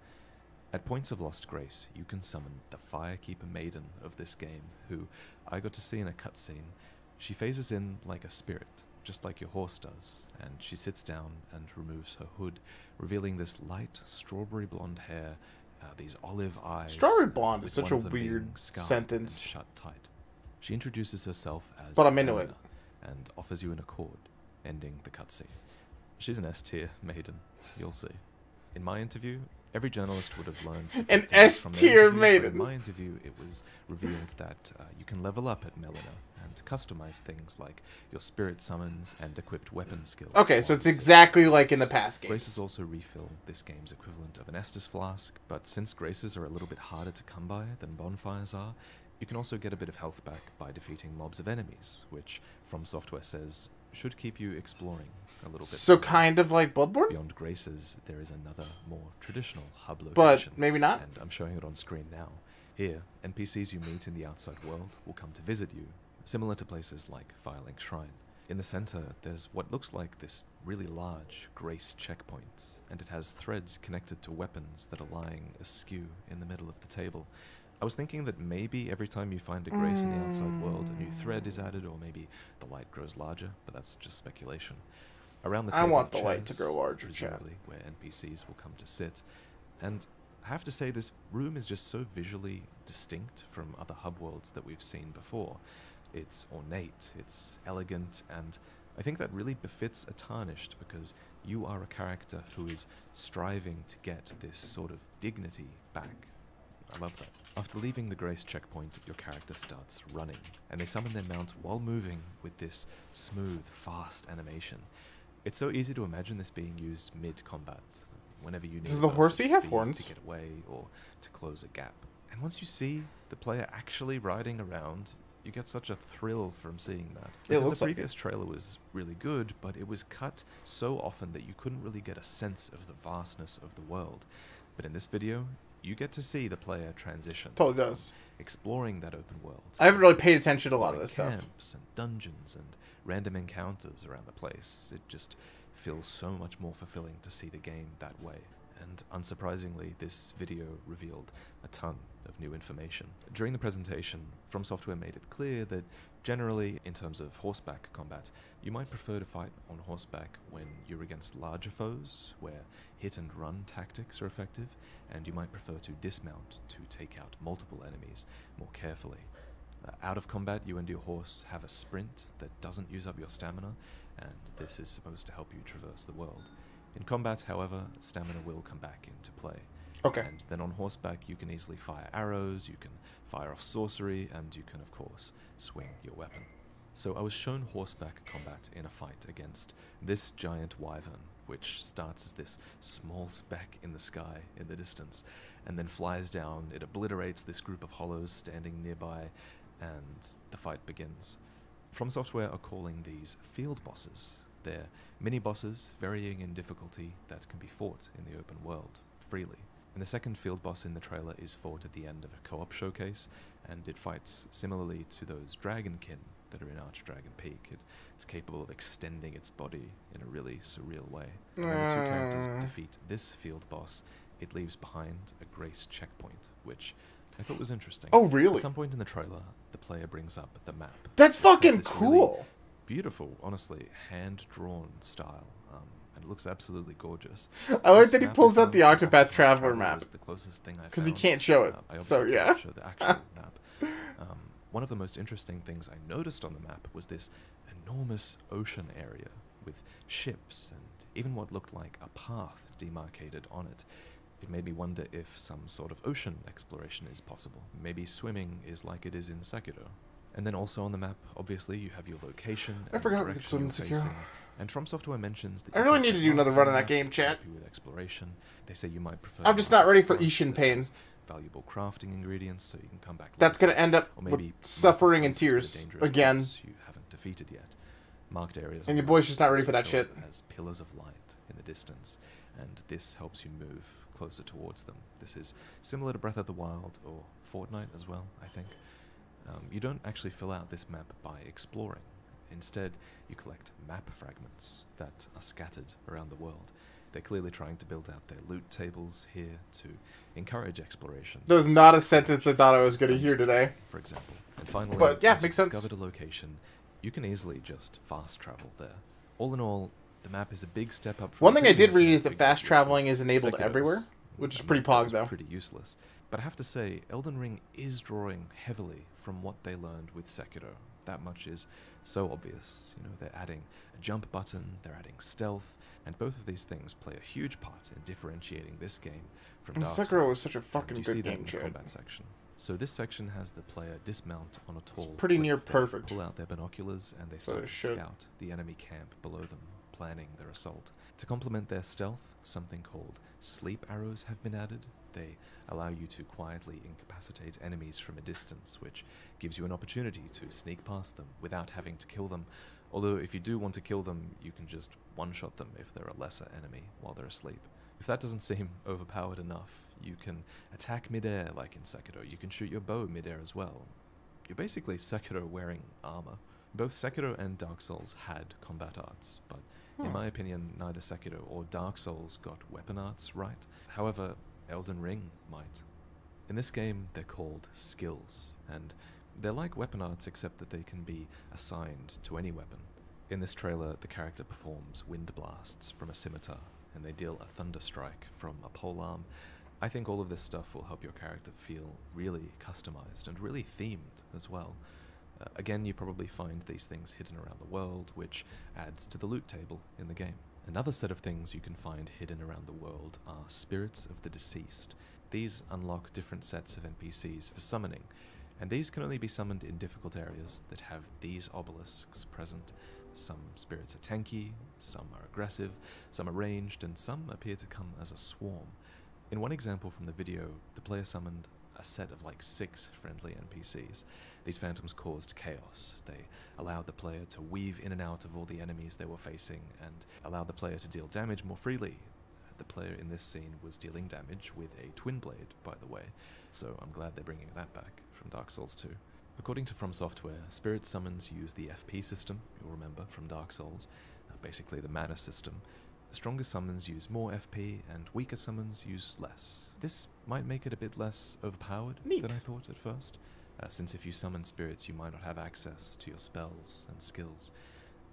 At points of lost grace, you can summon the Firekeeper Maiden of this game, who I got to see in a cutscene. She phases in like a spirit, just like your horse does, and she sits down and removes her hood, revealing this light strawberry blonde hair, these olive eyes. Strawberry blonde is with such one a of them being weird scarred sentence. and shut tight. She introduces herself as But I'm into Elena it. and offers you an accord, ending the cutscene. She's an S-tier maiden, you'll see. In my interview, Every journalist would have learned An things from their S-tier interview, but maiden. In my interview, it was revealed that you can level up at Melina and customize things like your spirit summons and equipped weapon skills. Okay, so it's on certain exactly like in the weapons. past games. Graces also refill this game's equivalent of an Estus flask, but since Graces are a little bit harder to come by than bonfires are, you can also get a bit of health back by defeating mobs of enemies, which From Software says should keep you exploring a little bit. So kind of like Bloodborne? Beyond Graces, there is another, more traditional hub location. But maybe not? And I'm showing it on screen now. Here, NPCs you meet in the outside world will come to visit you, similar to places like Firelink Shrine. In the center, there's what looks like this really large Grace checkpoint, and it has threads connected to weapons that are lying askew in the middle of the table. I was thinking that maybe every time you find a Grace in the outside world, a new thread is added, or maybe the light grows larger, but that's just speculation. Around the table, I want the are light to chairs, grow larger, chat. presumably where NPCs will come to sit. And I have to say, this room is just so visually distinct from other hub worlds that we've seen before. It's ornate, it's elegant, and I think that really befits a Tarnished, because you are a character who is striving to get this sort of dignity back. I love that. After leaving the Grace checkpoint, your character starts running, and they summon their mount while moving with this smooth, fast animation. It's so easy to imagine this being used mid-combat, whenever you need Does the horsey have horns? to get away or to close a gap. And once you see the player actually riding around, you get such a thrill from seeing that. Because looks the like previous trailer was really good, but it was cut so often that you couldn't really get a sense of the vastness of the world. But in this video, you get to see the player transition. Totally does. Exploring that open world. I haven't really paid attention to a lot of this stuff. Camps and dungeons and random encounters around the place. It just feels so much more fulfilling to see the game that way. And unsurprisingly, this video revealed a ton of new information. During the presentation, From Software made it clear that generally, in terms of horseback combat, you might prefer to fight on horseback when you're against larger foes, where hit and run tactics are effective, and you might prefer to dismount to take out multiple enemies more carefully. Out of combat, you and your horse have a sprint that doesn't use up your stamina, and this is supposed to help you traverse the world. In combat, however, stamina will come back into play. Okay. And then on horseback, you can easily fire arrows, you can fire off sorcery, and you can, of course, swing your weapon. So I was shown horseback combat in a fight against this giant wyvern, which starts as this small speck in the sky in the distance, and then flies down. It obliterates this group of hollows standing nearby, and the fight begins. From Software are calling these field bosses. They're mini-bosses, varying in difficulty, that can be fought in the open world, freely. And the second field boss in the trailer is fought at the end of a co-op showcase, and it fights similarly to those dragonkin that are in Archdragon Peak. It's capable of extending its body in a really surreal way. And when the two characters defeat this field boss, it leaves behind a Grace checkpoint, which I thought was interesting. Oh, really? At some point in the trailer, the player brings up the map. That's fucking This really cool. beautiful, honestly, hand-drawn style, and it looks absolutely gorgeous. I like This that he map pulls I out the found Octopath from Traveler Traveler map. is the closest thing I Because he found. can't show it. I So, obviously yeah. can't show the actual map. One of the most interesting things I noticed on the map was this enormous ocean area with ships and even what looked like a path demarcated on it. It made me wonder if some sort of ocean exploration is possible. Maybe swimming is like it is in Sekiro. And then also on the map, obviously, you have your location I and forgot the we could direction swim you're in Sekiro. facing. And From Software mentions that I you really can need set to do another markers run on on the that game, map to help chat. you with exploration. They say you might prefer. I'm just to not ready for forest Ishin that pain. has valuable crafting ingredients, so you can come back. That's later. gonna end up Or with maybe suffering and places where tears dangerous again. boss you haven't defeated yet. Marked areas. And on your the boy's map just not ready for also that show shit. up as pillars of light in the distance, and this helps you move closer towards them. This is similar to Breath of the Wild or Fortnite as well, I think. You don't actually fill out this map by exploring. Instead, you collect map fragments that are scattered around the world. They're clearly trying to build out their loot tables here to encourage exploration. That was not a sentence I thought I was going to hear today. For example. And finally, But, yeah, once makes you've sense. discovered a location, you can easily just fast travel there. All in all, the map is a big step up from One the thing I did previous read map is that we fast got traveling with is enabled Sekiro's, everywhere, which is a pretty map that pog, was though. pretty useless. But I have to say, Elden Ring is drawing heavily from what they learned with Sekiro. That much is so obvious. You know, they're adding a jump button, they're adding stealth, and both of these things play a huge part in differentiating this game from And Dark Sekiro Souls. was such a fucking And you good see that game, in the Chad. combat section. So this section has the player dismount on a tall pretty cliff. near They perfect. pull out their binoculars and they So start they to should. scout the enemy camp below them, planning their assault. To complement their stealth, something called sleep arrows have been added. They allow you to quietly incapacitate enemies from a distance, which gives you an opportunity to sneak past them without having to kill them. Although if you do want to kill them, you can just one-shot them if they're a lesser enemy while they're asleep. If that doesn't seem overpowered enough, you can attack mid-air like in Sekiro. You can shoot your bow mid-air as well. You're basically Sekiro wearing armor. Both Sekiro and Dark Souls had combat arts, but in my opinion, neither Sekiro or Dark Souls got weapon arts right. However, Elden Ring might. In this game, they're called skills, and they're like weapon arts except that they can be assigned to any weapon. In this trailer, the character performs wind blasts from a scimitar, and they deal a thunder strike from a polearm. I think all of this stuff will help your character feel really customized and really themed as well. Again, you probably find these things hidden around the world, which adds to the loot table in the game. Another set of things you can find hidden around the world are spirits of the deceased. These unlock different sets of NPCs for summoning, and these can only be summoned in difficult areas that have these obelisks present. Some spirits are tanky, some are aggressive, some are ranged, and some appear to come as a swarm. In one example from the video, the player summoned a set of like 6 friendly NPCs. These phantoms caused chaos. They allowed the player to weave in and out of all the enemies they were facing and allowed the player to deal damage more freely. The player in this scene was dealing damage with a twin blade, by the way, so I'm glad they're bringing that back from Dark Souls 2. According to From Software, spirit summons use the FP system, you'll remember from Dark Souls, basically the mana system. Stronger summons use more FP, and weaker summons use less. This might make it a bit less overpowered Neat. than I thought at first, since if you summon spirits you might not have access to your spells and skills.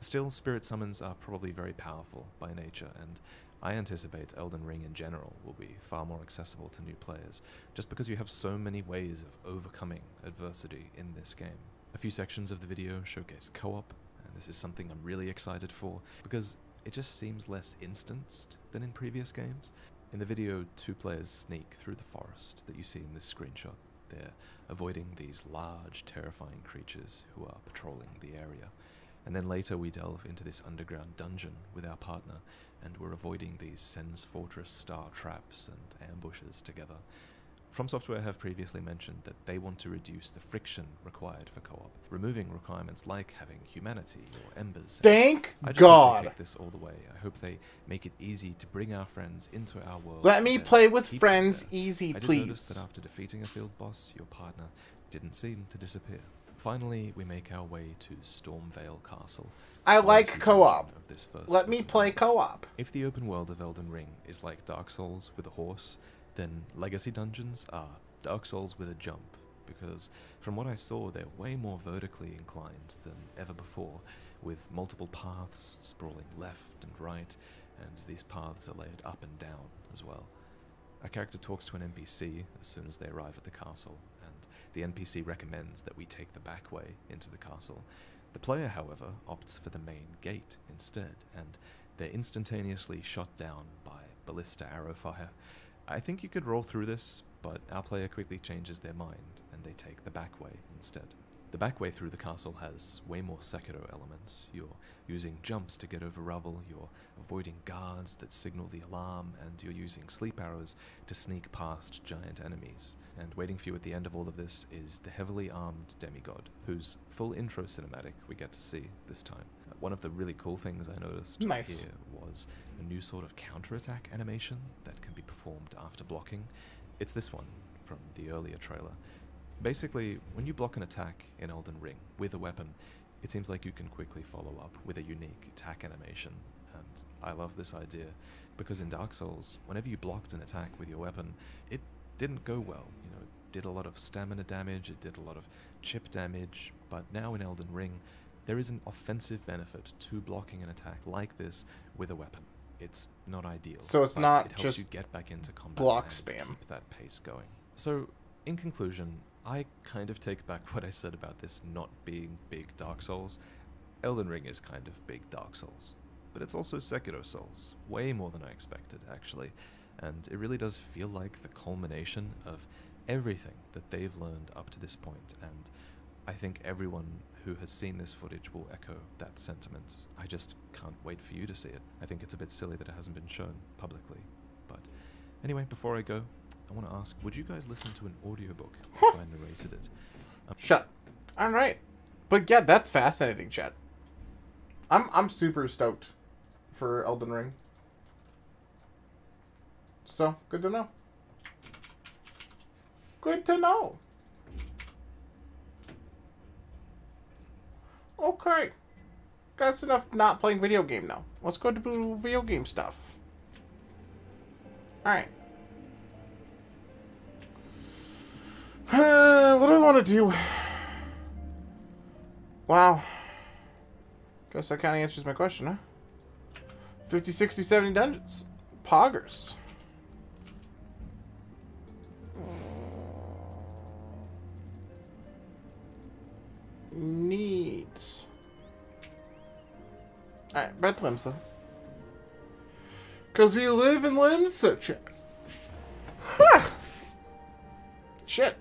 Still, spirit summons are probably very powerful by nature, and I anticipate Elden Ring in general will be far more accessible to new players, just because you have so many ways of overcoming adversity in this game. A few sections of the video showcase co-op, and this is something I'm really excited for, because it just seems less instanced than in previous games. In the video, 2 players sneak through the forest that you see in this screenshot. They're avoiding these large, terrifying creatures who are patrolling the area. And then later we delve into this underground dungeon with our partner, and we're avoiding these Sen's Fortress star traps and ambushes together. From Software have previously mentioned that they want to reduce the friction required for co-op, removing requirements like having humanity or embers. Thank I just hope God. they take this all the way. I hope they make it easy to bring our friends into our world. Let and me then play with keep them friends there. easy, I did please. notice that after defeating a field boss, your partner didn't seem to disappear. Finally, we make our way to Stormvale Castle. I the like legacy co-op. dungeon of this first Let me open play world. co-op. If the open world of Elden Ring is like Dark Souls with a horse, then Legacy Dungeons are Dark Souls with a jump, because from what I saw, they're way more vertically inclined than ever before, with multiple paths sprawling left and right, and these paths are layered up and down as well. Our character talks to an NPC as soon as they arrive at the castle, and the NPC recommends that we take the back way into the castle. The player, however, opts for the main gate instead, and they're instantaneously shot down by ballista arrow fire. I think you could roll through this, but our player quickly changes their mind, and they take the back way instead. The back way through the castle has way more Sekiro elements. You're using jumps to get over rubble, you're avoiding guards that signal the alarm, and you're using sleep arrows to sneak past giant enemies. And waiting for you at the end of all of this is the heavily armed demigod, whose full intro cinematic we get to see this time. One of the really cool things I noticed Nice. here was a new sort of counterattack animation that can be performed after blocking. It's this one from the earlier trailer. Basically, when you block an attack in Elden Ring with a weapon, it seems like you can quickly follow up with a unique attack animation, and I love this idea, because in Dark Souls, whenever you blocked an attack with your weapon, it didn't go well. You know, it did a lot of stamina damage, it did a lot of chip damage, but now in Elden Ring, there is an offensive benefit to blocking an attack like this with a weapon. It's not ideal. So it's but not it helps just you get back into combat block and spam. keep that pace going. So, in conclusion, I kind of take back what I said about this not being big Dark Souls. Elden Ring is kind of big Dark Souls. But it's also Sekiro Souls. Way more than I expected, actually. And it really does feel like the culmination of everything that they've learned up to this point, and I think everyone who has seen this footage will echo that sentiment. I just can't wait for you to see it. I think it's a bit silly that it hasn't been shown publicly. But anyway, before I go, I want to ask, would you guys listen to an audiobook if I narrated it? Shut. Alright. But yeah, that's fascinating, chat. I'm super stoked for Elden Ring. So, good to know. Good to know. Okay. That's enough not playing video game now. Let's go to video game stuff. Alright. What do I want to do? Wow. Guess that kind of answers my question, huh? 50, 60, 70 dungeons. Poggers. Neat. Alright, back to Limsa. Because we live in Limsa, check. Shit.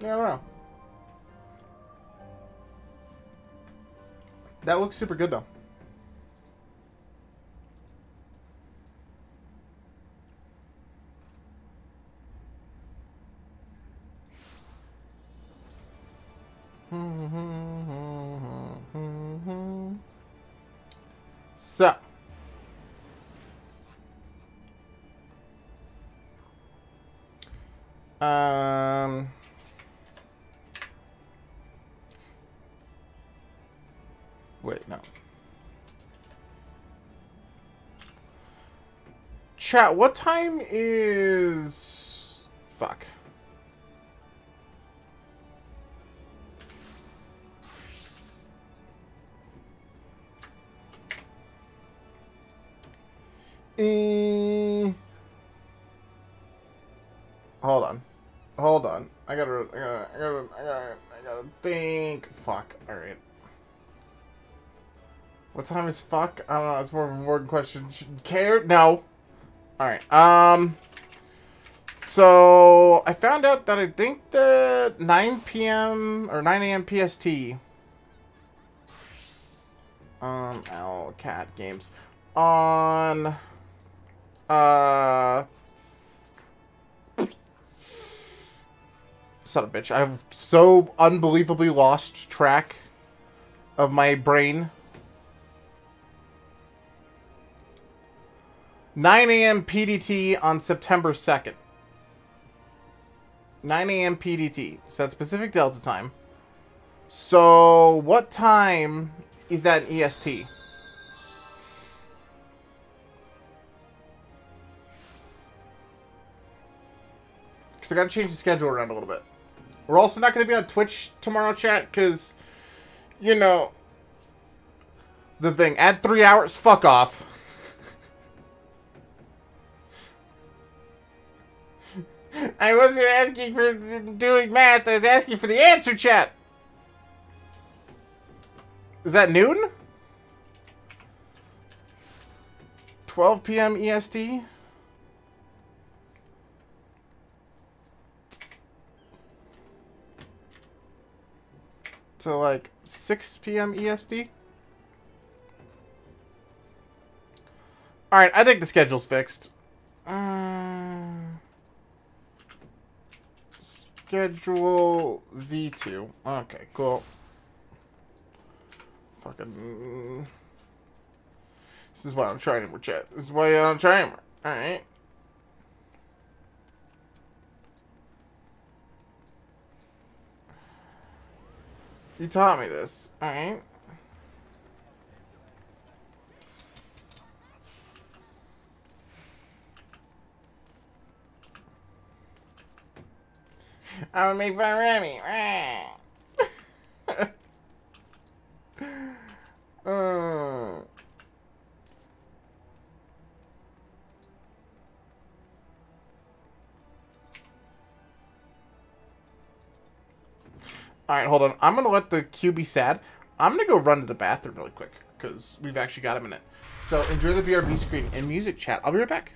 Yeah, I don't know. That looks super good, though. So. Wait, no. Chat, what time is... Fuck. Hold on. Hold on. I gotta think. Fuck. Alright. What time is fuck? I don't know. It's more of a important question. Care? No. Alright. So, I found out that I think the 9 p.m. or 9 a.m. PST. Cat games. On... Son of a bitch. I've so unbelievably lost track of my brain. 9 a.m. PDT on September 2nd. 9 a.m. PDT. So that's Pacific Delta time. So, what time is that in EST? Because I gotta change the schedule around a little bit. We're also not going to be on Twitch tomorrow, chat, because, you know, the thing. Add 3 hours? Fuck off. I wasn't asking for doing math. I was asking for the answer, chat. Is that noon? 12 p.m. EST? To like 6 p.m. EST? Alright, I think the schedule's fixed. Schedule V2. Okay, cool. Fucking... This is why I don't try anymore, chat. This is why I don't try anymore. Alright. You taught me this. Alright. I'm gonna make fun of Remy. Alright, hold on. I'm gonna let the queue be sad. I'm gonna go run to the bathroom really quick, because we've actually got a minute. So enjoy the BRB screen and music chat. I'll be right back.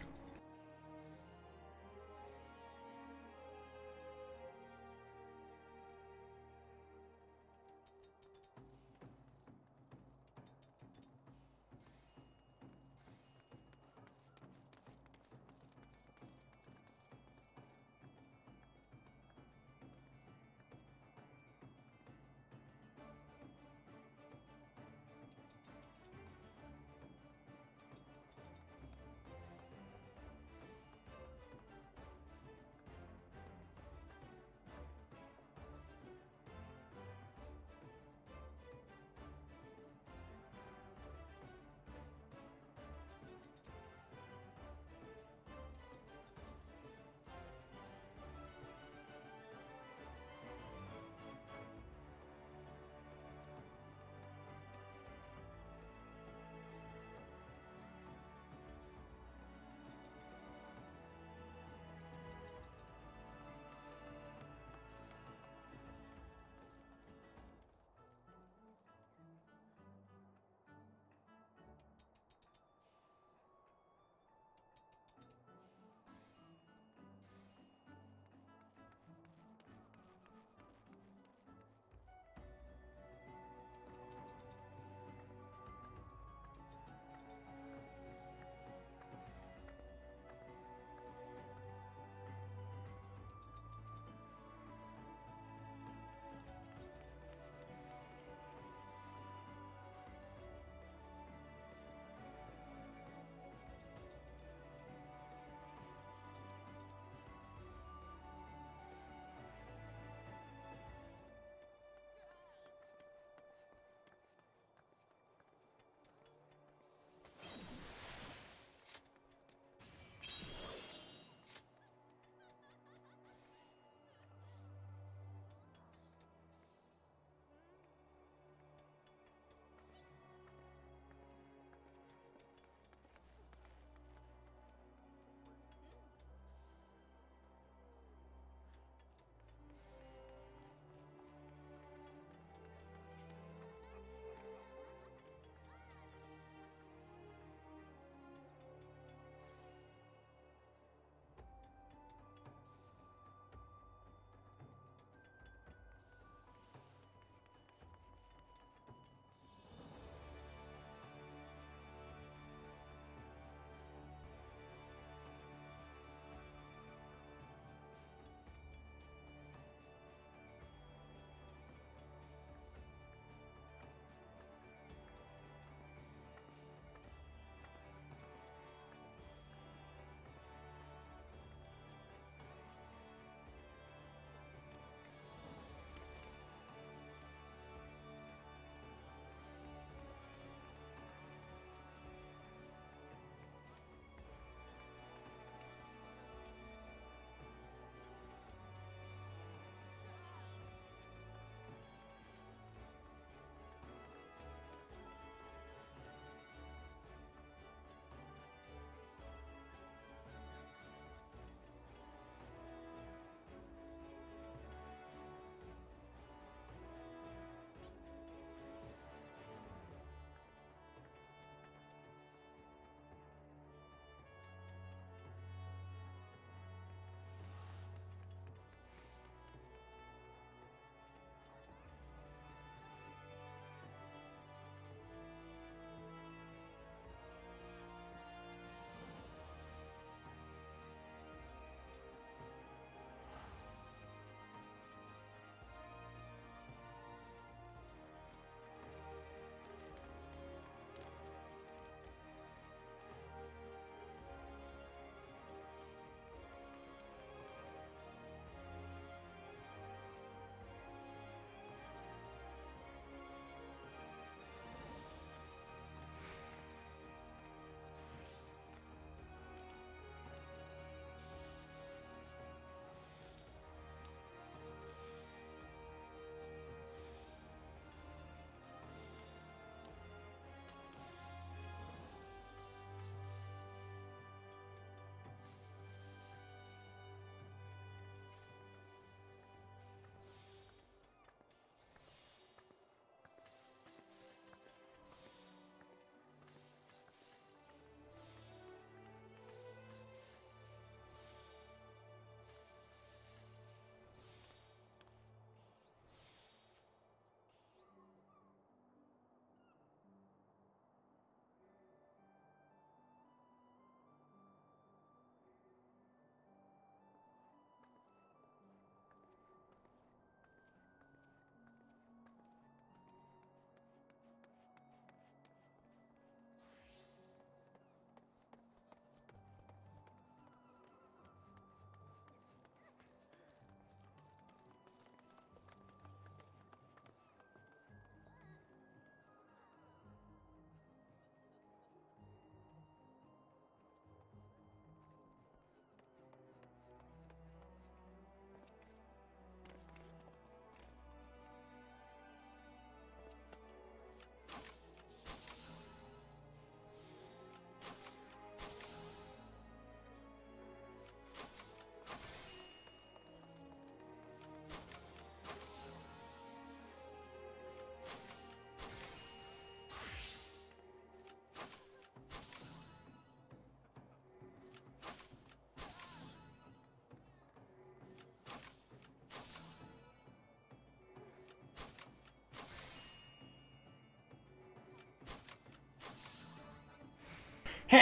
Okay.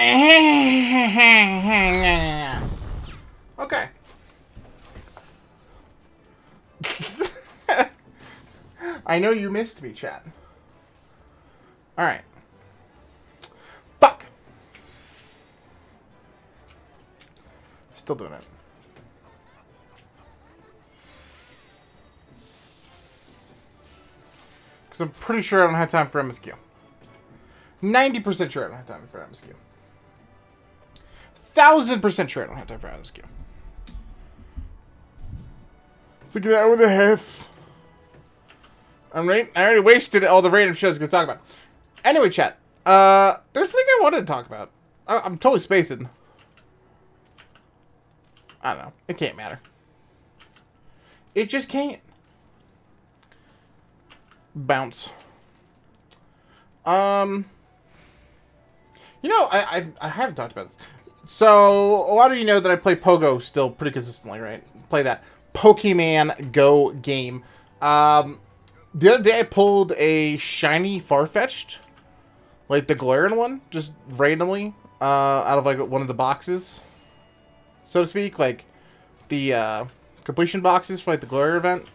I know you missed me, chat. Alright. Fuck! Still doing it. Because I'm pretty sure I don't have time for MSQ. 90% sure I don't have time for MSQ. 1000% sure I don't have time for MSQ. Let's look at that with a half. I already wasted all the random shit I was going to talk about. Anyway, chat. There's something I wanted to talk about. I'm totally spacing. I don't know. It can't matter. It just can't. Bounce. You know, I haven't talked about this. So, a lot of you know that I play Pogo still pretty consistently, right? Play that Pokemon Go game. The other day I pulled a shiny Farfetch'd. Like the Galarian one, just randomly, out of like one of the boxes. So to speak, like the completion boxes for like the Galarian event.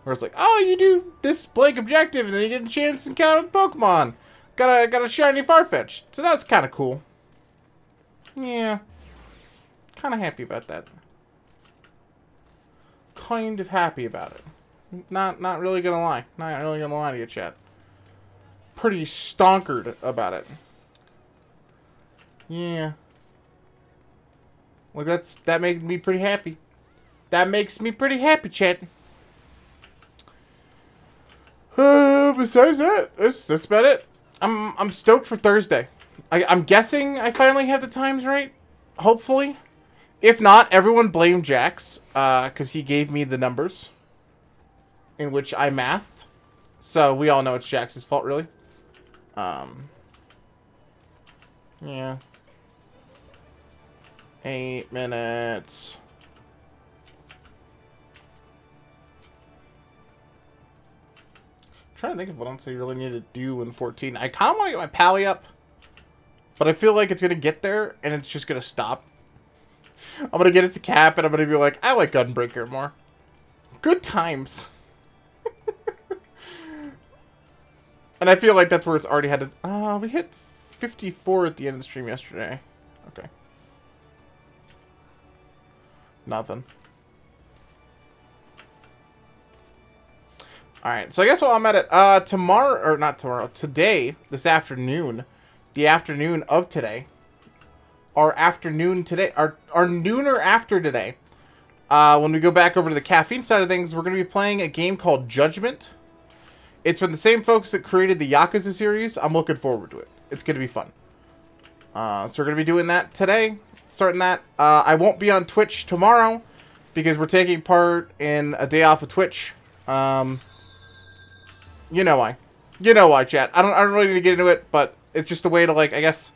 Where it's like, oh, you do this blank objective and then you get a chance to encounter with Pokemon. Got a shiny Farfetch'd. So that's kind of cool. Yeah. Kind of happy about that. Kind of happy about it. Not really gonna lie. Not really gonna lie to you, chat. Pretty stonkered about it. Yeah. Well, that makes me pretty happy. That makes me pretty happy, chat. Besides that, that's about it. I'm stoked for Thursday. I'm guessing I finally have the times right. Hopefully. If not, everyone blame Jax, because he gave me the numbers in which I mathed. So we all know it's Jax's fault, really. Yeah. 8 minutes. I'm trying to think of what else I really need to do in 14. I kind of want to get my Pally up, but I feel like it's going to get there and it's just going to stop. I'm going to get it to cap and I'm going to be like, I like Gunbreaker more. Good times. And I feel like that's where it's already had to... we hit 54 at the end of the stream yesterday. Okay. Nothing. Alright, so I guess while I'm at it, tomorrow, or not tomorrow, today, this afternoon, the afternoon of today, our afternoon today, our nooner after today, when we go back over to the caffeine side of things, we're going to be playing a game called Judgment. It's from the same folks that created the Yakuza series. I'm looking forward to it. It's going to be fun. So we're going to be doing that today, starting that. I won't be on Twitch tomorrow because we're taking part in a day off of Twitch. You know why. You know why, chat. I don't really need to get into it, but it's just a way to, like, I guess,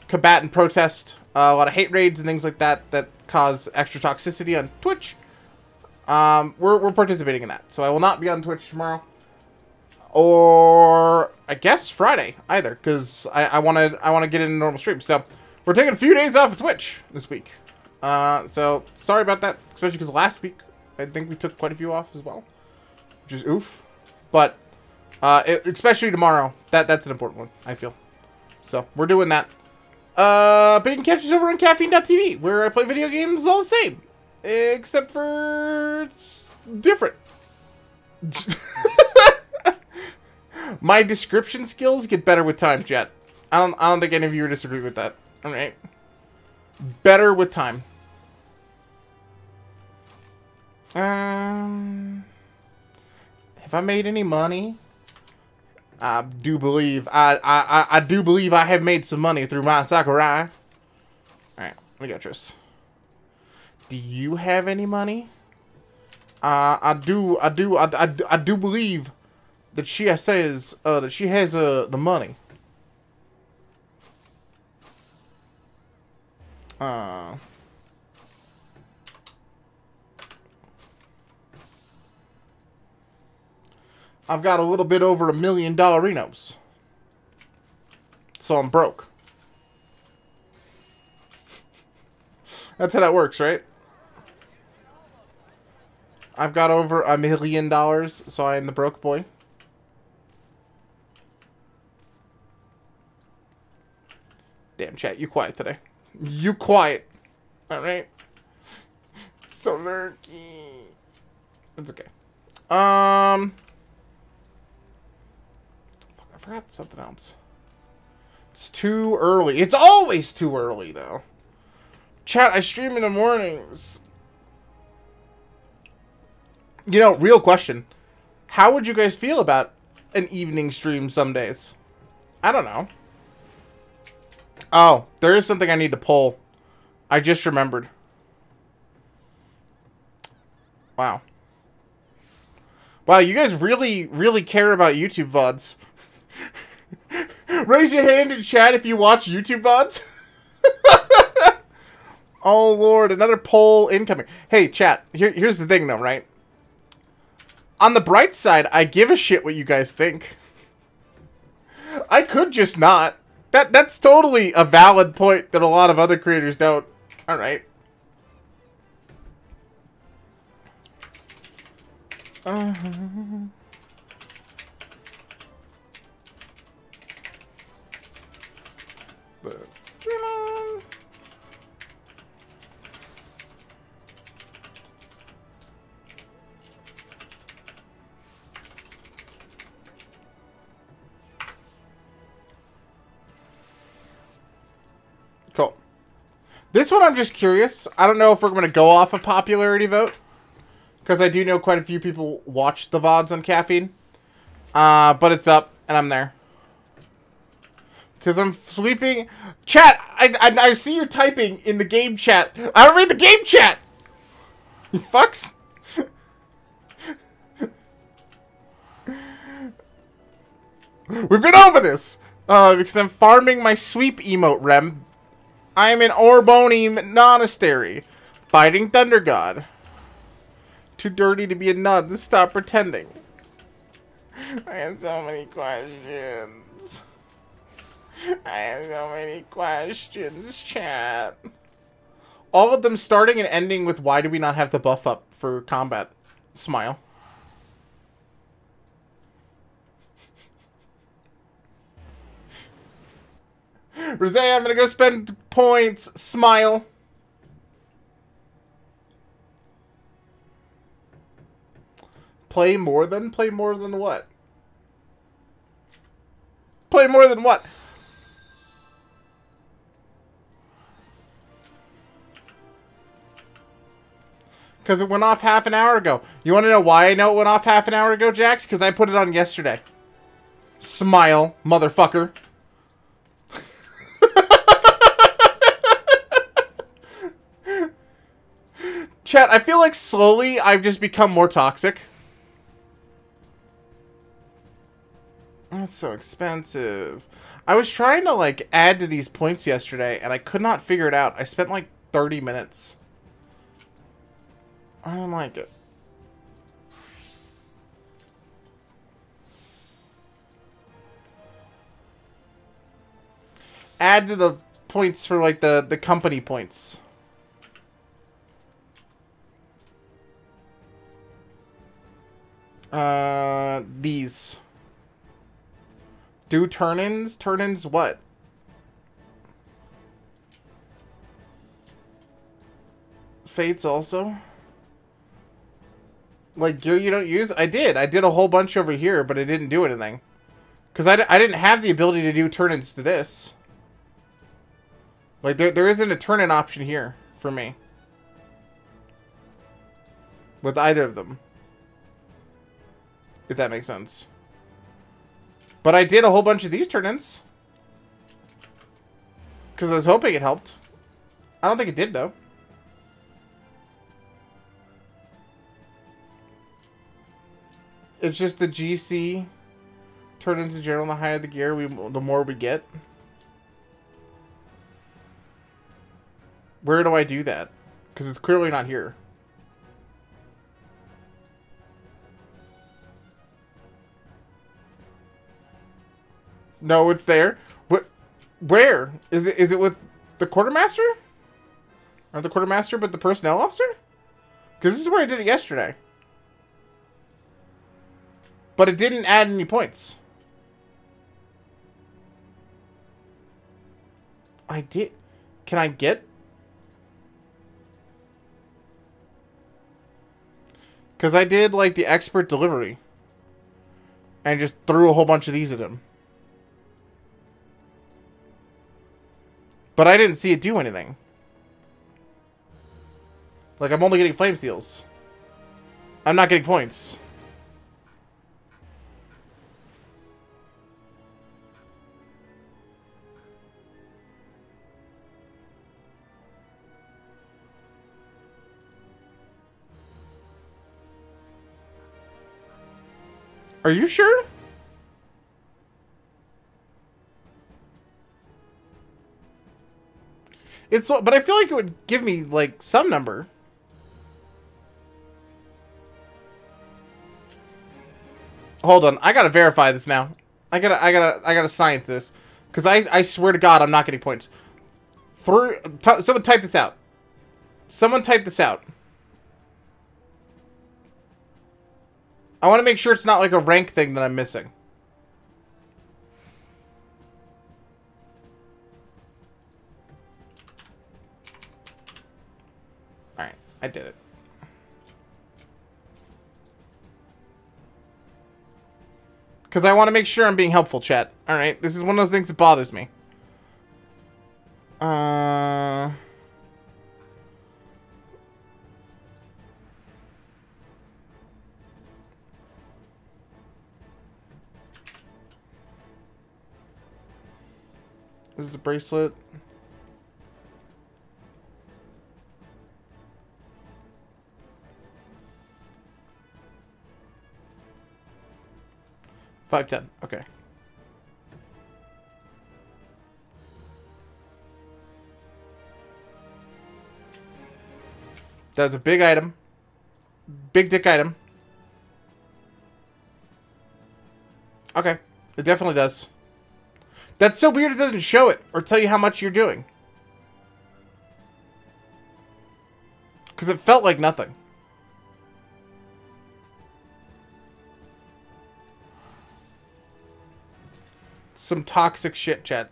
combat and protest a lot of hate raids and things like that that cause extra toxicity on Twitch. We're participating in that. So I will not be on Twitch tomorrow. Or I guess Friday either, because I want to get in a normal stream. So we're taking a few days off of Twitch this week. So sorry about that, especially because last week I think we took quite a few off as well, which is oof. But especially tomorrow, that's an important one, I feel. So we're doing that. But you can catch us over on caffeine.tv, where I play video games all the same, except for it's different. My description skills get better with time, chat. I don't think any of you would disagree with that. All right. Better with time. Have I made any money? I do believe I do believe I have made some money through my Sakurai. All right, let me get this. Do you have any money? I do believe that she says that she has the money. I've got a little bit over $1 million. So I'm broke. That's how that works, right? I've got over $1 million, so I am the broke boy. Damn, chat, you quiet today. You quiet. Alright? So lurky. It's okay. Fuck, I forgot something else. It's too early. It's always too early, though. Chat, I stream in the mornings. You know, real question. How would you guys feel about an evening stream some days? I don't know. Oh, there is something I need to pull. I just remembered. Wow. Wow, you guys really, really care about YouTube VODs. Raise your hand in chat if you watch YouTube VODs. Oh, Lord, another poll incoming. Hey, chat, here's the thing, though, right? On the bright side, I give a shit what you guys think. I could just not. That's totally a valid point that a lot of other creators don't. Alright. Cool. This one I'm just curious. I don't know if we're going to go off a popularity vote. Because I do know quite a few people watch the VODs on caffeine. But it's up, and I'm there. Because I'm sweeping... Chat! I see you typing in the game chat. I don't read the game chat! You fucks. We've been over this! Because I'm farming my sweep emote, Rem. I am in Orboni Monastery, fighting Thunder God. Too dirty to be a nun, to stop pretending. I have so many questions. I have so many questions, chat. All of them starting and ending with, why do we not have the buff up for combat? Smile. Rosé, I'm gonna go spend points. Smile. Play more than what? Play more than what? Because it went off half an hour ago. You want to know why I know it went off half an hour ago, Jax? Because I put it on yesterday. Smile, motherfucker. Chat, I feel like slowly I've just become more toxic. That's so expensive. I was trying to, like, add to these points yesterday, and I could not figure it out. I spent, like, 30 minutes. I don't like it. Add to the points for, like, the company points. These. Do turn-ins? Turn-ins what? Fates also? Like, gear you don't use? I did. I did a whole bunch over here, but it didn't do anything. Because I didn't have the ability to do turn-ins to this. Like, there isn't a turn-in option here for me. With either of them. If that makes sense. But I did a whole bunch of these turn-ins. Because I was hoping it helped. I don't think it did, though. It's just the GC turn-ins in general. The higher the gear, the more we get. Where do I do that? Because it's clearly not here. No, it's there. What? Where? Is it with the quartermaster? Not the quartermaster, but the personnel officer? Because this is where I did it yesterday. But it didn't add any points. I did. Can I get? Because I did, like, the expert delivery. And just threw a whole bunch of these at him. But I didn't see it do anything. Like, I'm only getting flame seals. I'm not getting points. Are you sure? It's so, but I feel like it would give me like some number. Hold on, I gotta verify this now. I gotta science this, because I swear to God I'm not getting points. Someone type this out. Someone type this out. I want to make sure it's not like a rank thing that I'm missing. Alright, I did it. Because I want to make sure I'm being helpful, chat. Alright, this is one of those things that bothers me. This is a bracelet. $5.10. Okay. That's a big item. Big dick item. Okay. It definitely does. That's so weird it doesn't show it or tell you how much you're doing. Because it felt like nothing. Some toxic shit, chat.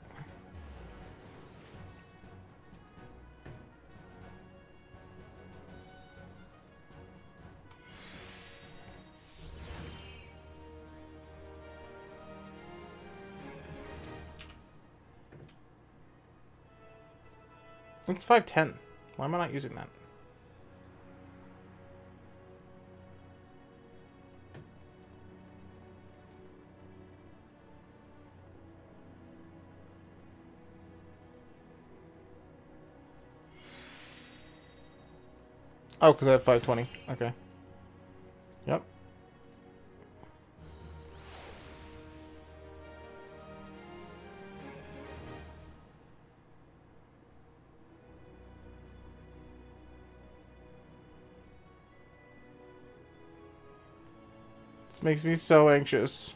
It's 510. Why am I not using that? Oh, because I have 520. Okay. Yep. This makes me so anxious.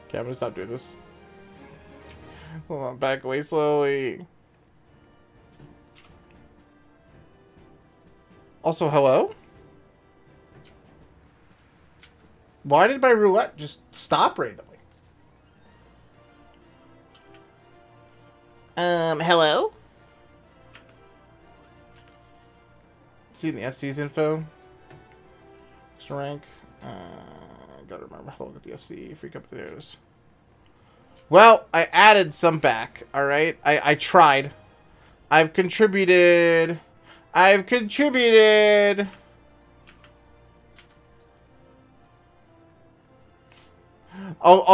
Okay, I'm gonna stop doing this. Hold on, back away slowly. Also, hello? Why did my roulette just stop randomly? Hello? See the FC's info. Extra rank. Gotta remember how to look at the FC. Free cup there's. Well, I added some back, alright? I tried. I've contributed. I'll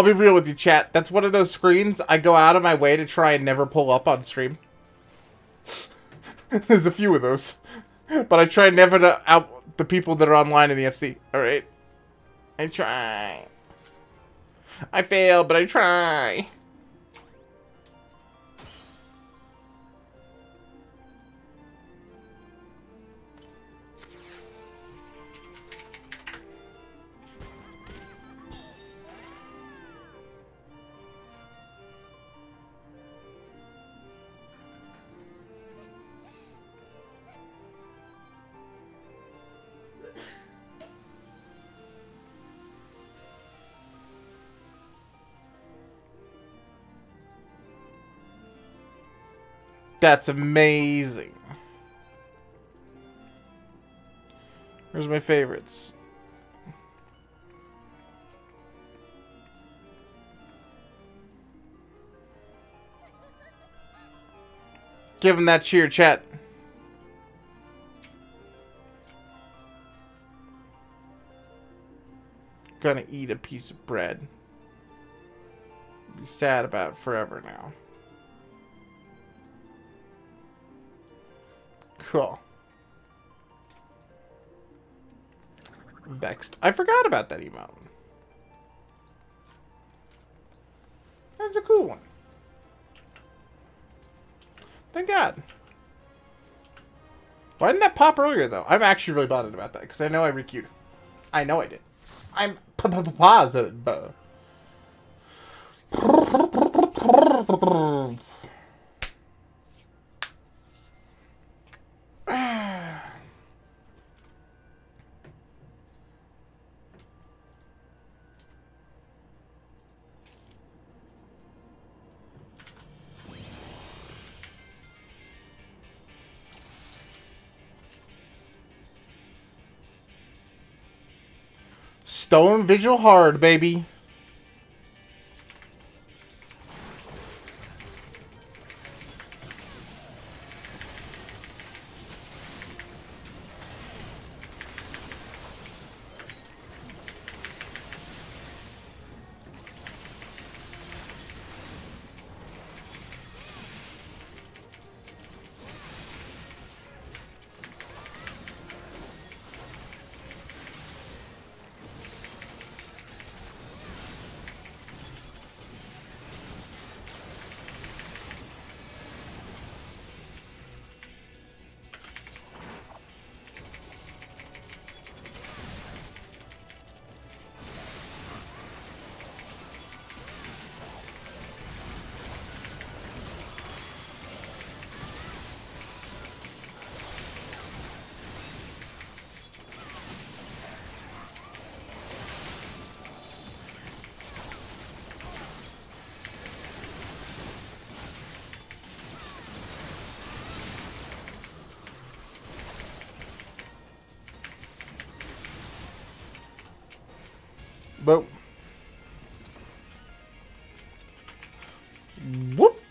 be real with you, chat. That's one of those screens I go out of my way to try and never pull up on stream. There's a few of those. But I try never to out the people that are online in the FC. Alright? I try. I fail, but I try. That's amazing. Where's my favorites? Give him that cheer, chat. Gonna eat a piece of bread. Be sad about it forever now. Cool. Vexed. I forgot about that emote. That's a cool one. Thank God. Why didn't that pop earlier, though? I'm actually really bothered about that, because I know I re-queued. I know I did. I'm positive. Stone visual hard, baby. But whoop.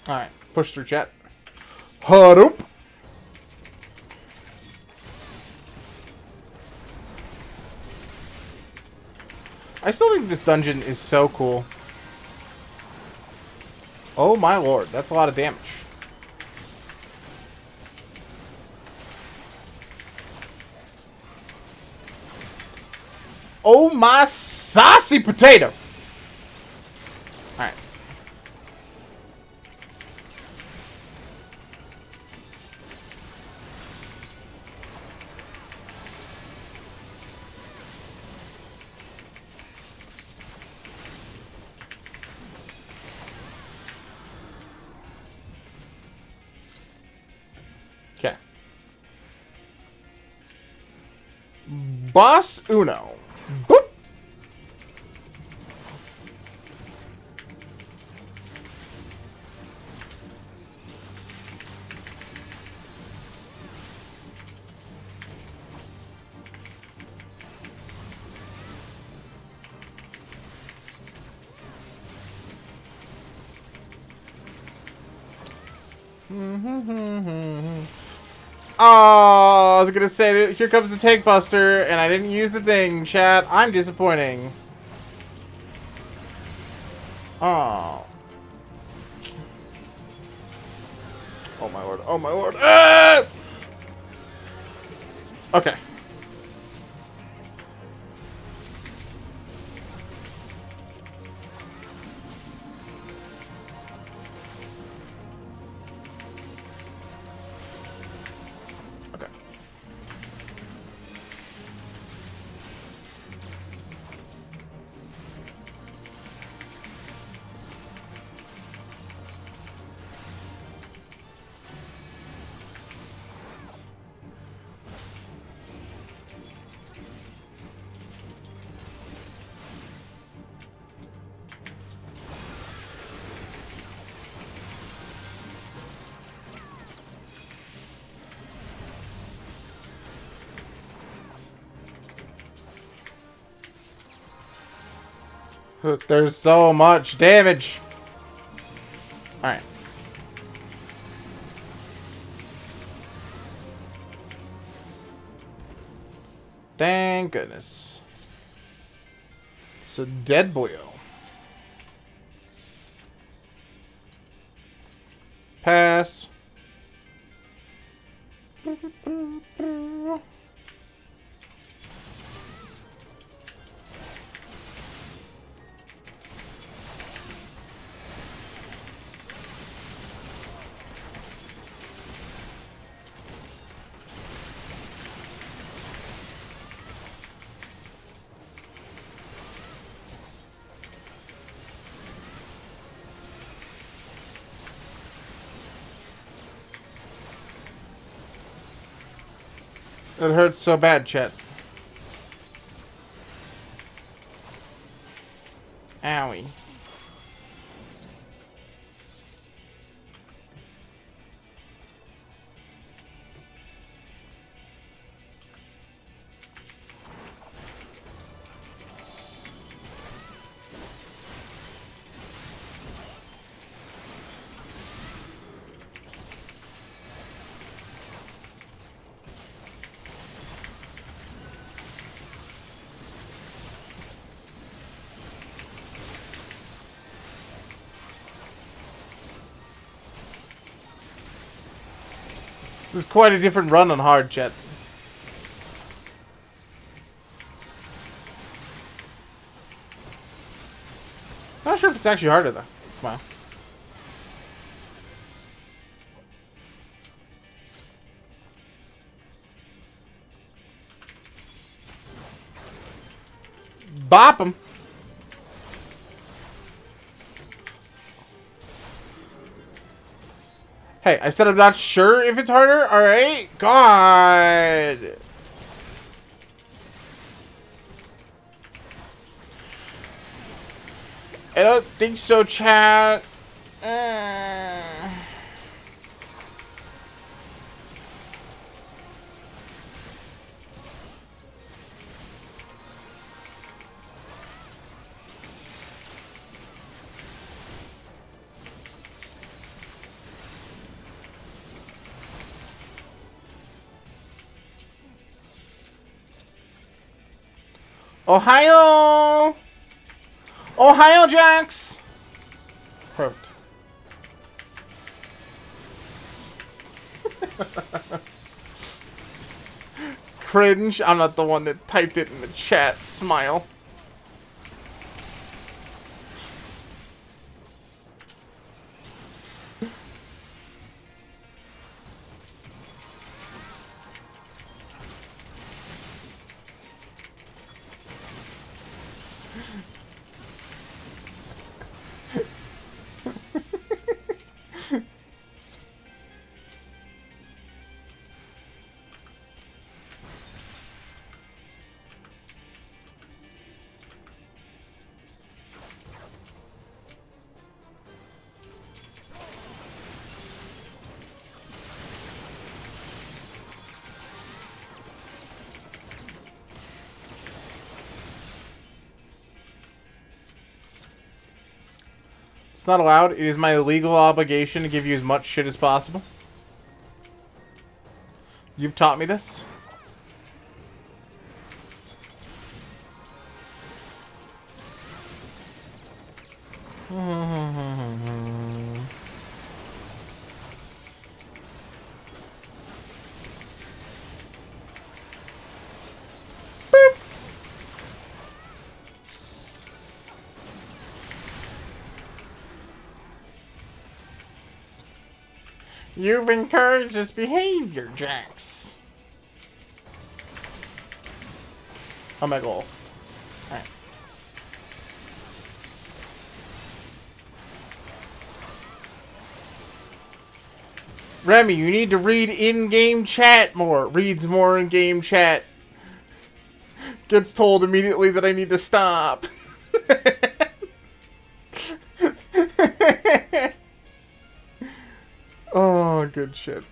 Alright, push through, chat. Hadoop! I still think this dungeon is so cool. Oh my lord, that's a lot of damage. Oh my saucy potato! Alright. Okay. Boss Uno. Boop. Oh, I was gonna say that here comes the tank buster, and I didn't use the thing, chat. I'm disappointing. Oh. Oh my lord. Oh my lord. Ah! Okay. Okay. There's so much damage. Alright. Thank goodness. It's a dead boyo. Pass. It hurts so bad, Chet. Owie. This is quite a different run on hard, Chet. Not sure if it's actually harder, though. Smile. Bop him. Hey, I said I'm not sure if it's harder. Alright. God. I don't think so, chat. Ohio! Ohio Jacks! Perfect. Cringe. I'm not the one that typed it in the chat. Smile. It's not allowed. It is my legal obligation to give you as much shit as possible. You've taught me this. You've encouraged this behavior, Jax. Oh, my goal. Alright. Remy, you need to read in-game chat more. Reads more in-game chat. Gets told immediately that I need to stop. Oh, good shit.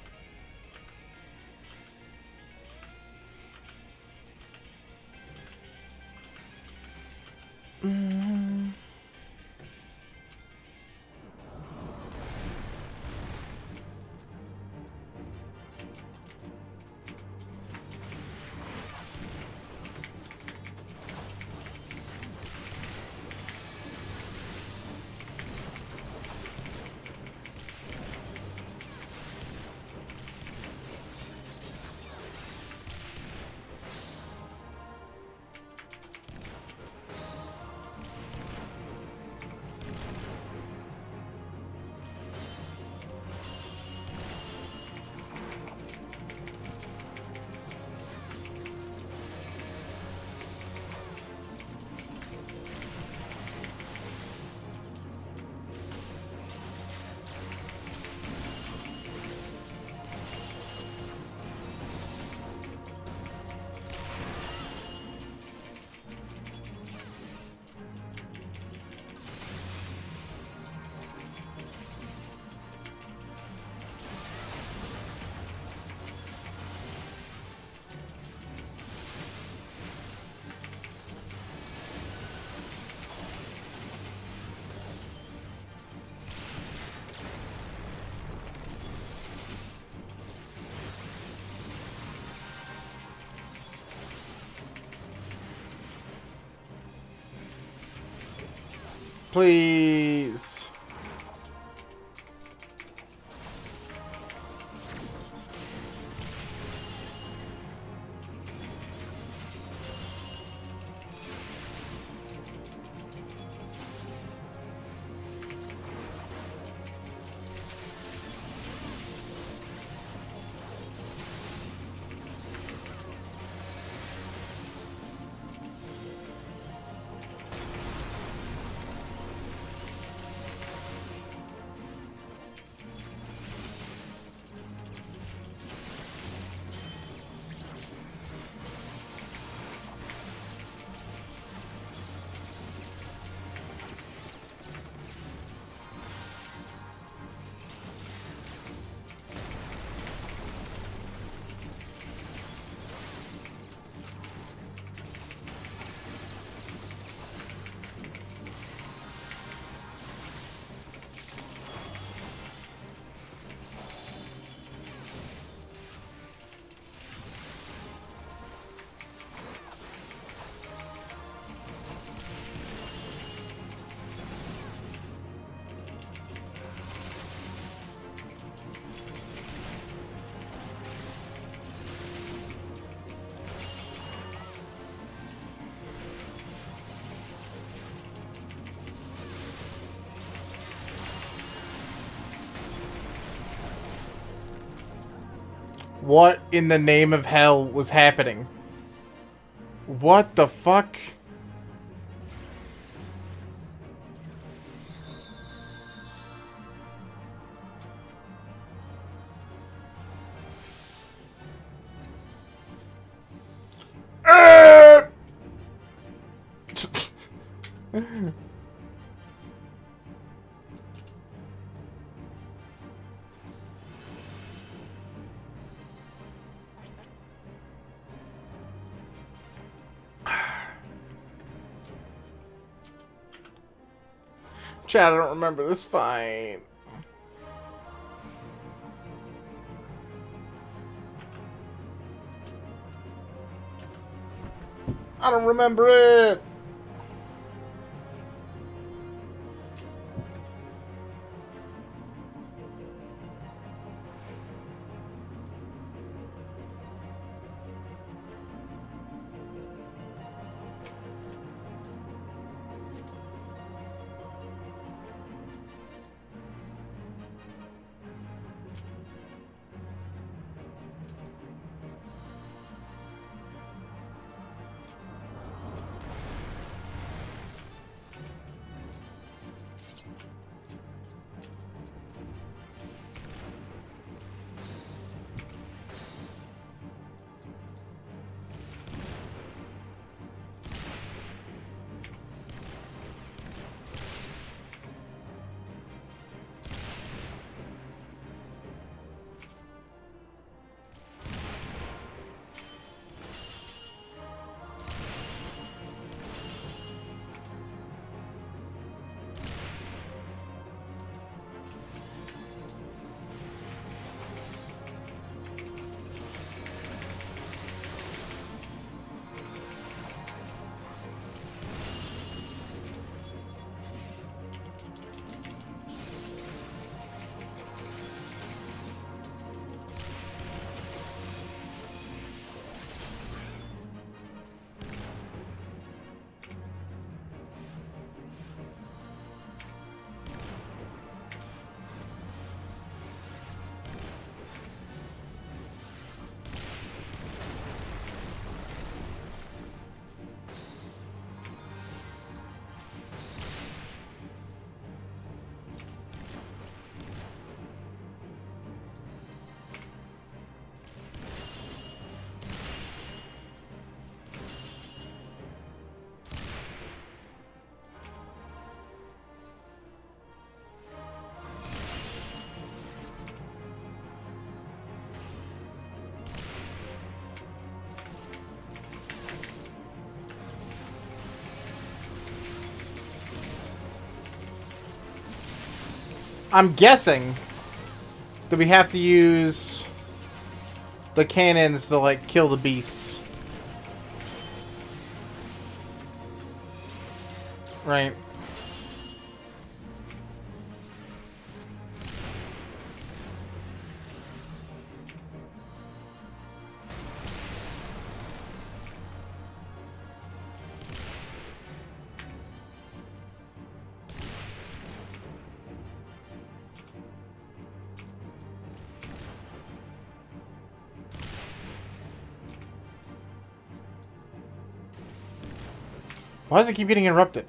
Please. What in the name of hell was happening? What the fuck? Chad, I don't remember this fight. I don't remember it. I'm guessing that we have to use the cannons to, like, kill the beasts. Right. Why does it keep getting interrupted?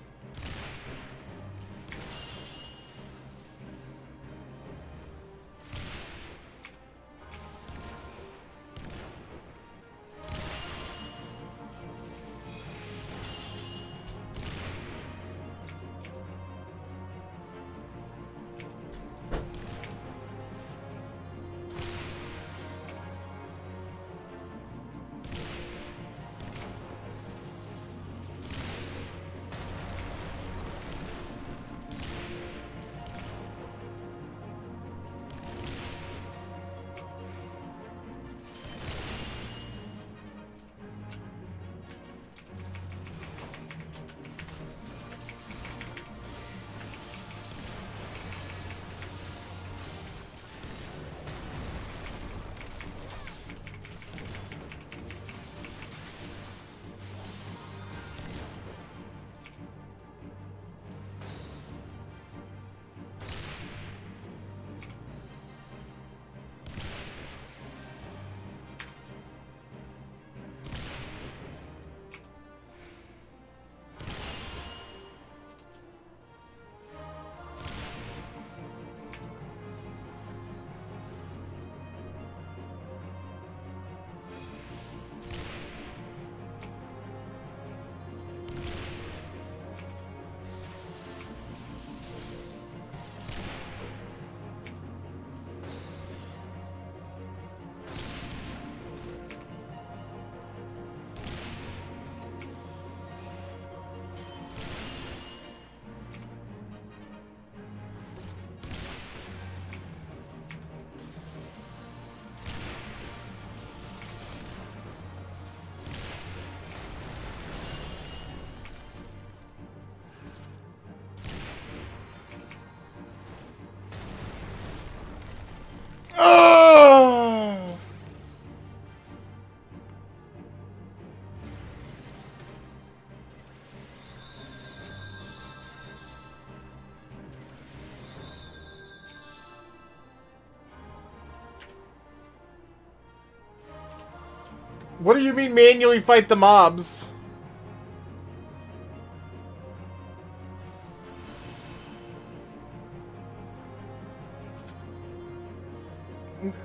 What do you mean manually fight the mobs?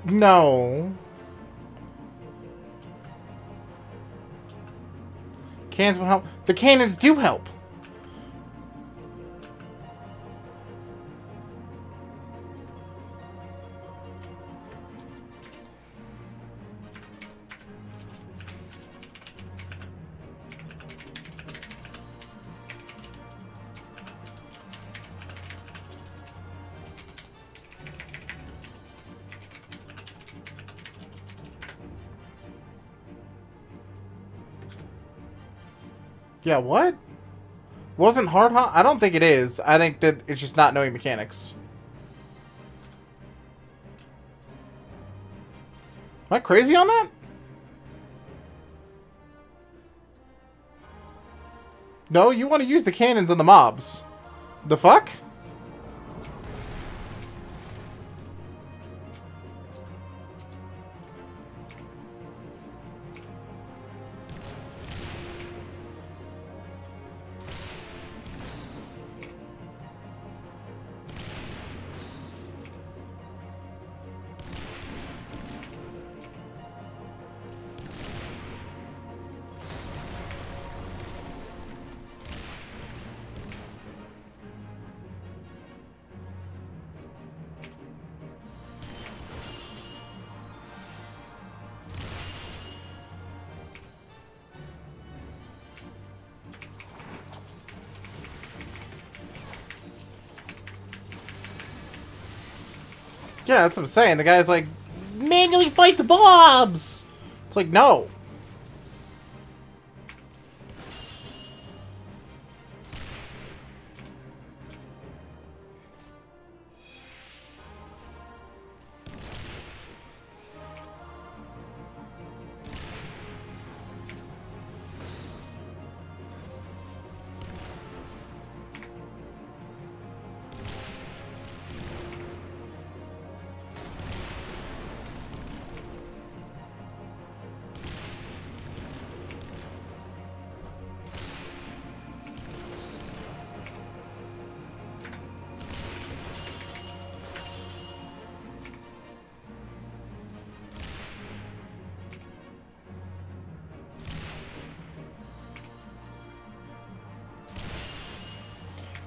No. Cannons will help. The cannons do help. Yeah, what? Wasn't hard, huh? I don't think it is. I think that it's just not knowing mechanics. Am I crazy on that? No, you want to use the cannons on the mobs. The fuck? Yeah, that's what I'm saying. The guy's like, manually fight the mobs! It's like, no.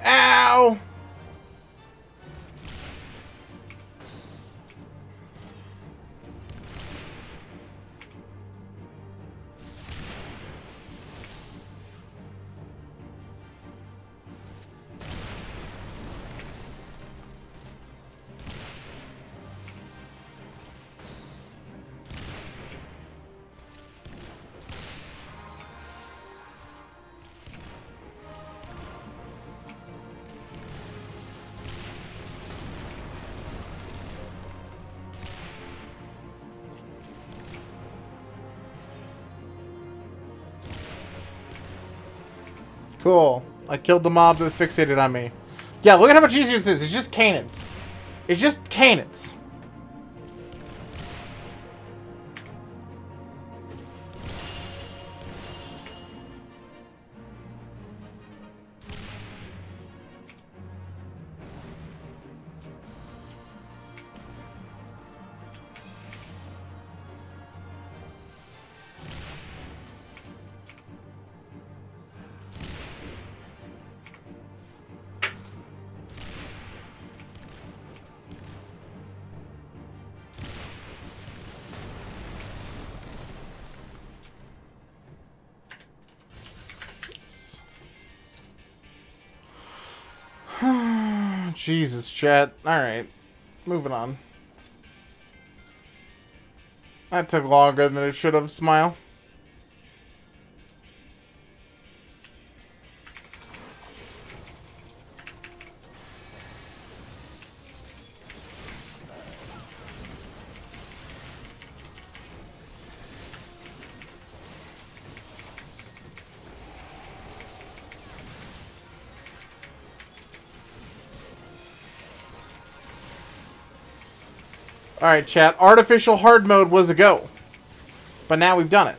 Ow! Cool. I killed the mob that was fixated on me. Yeah, look at how much easier this is. It's just cannons. It's just cannons. Jesus, chat. Alright. Moving on. That took longer than it should have, Smile. Alright, chat. Artificial hard mode was a go. But now we've done it.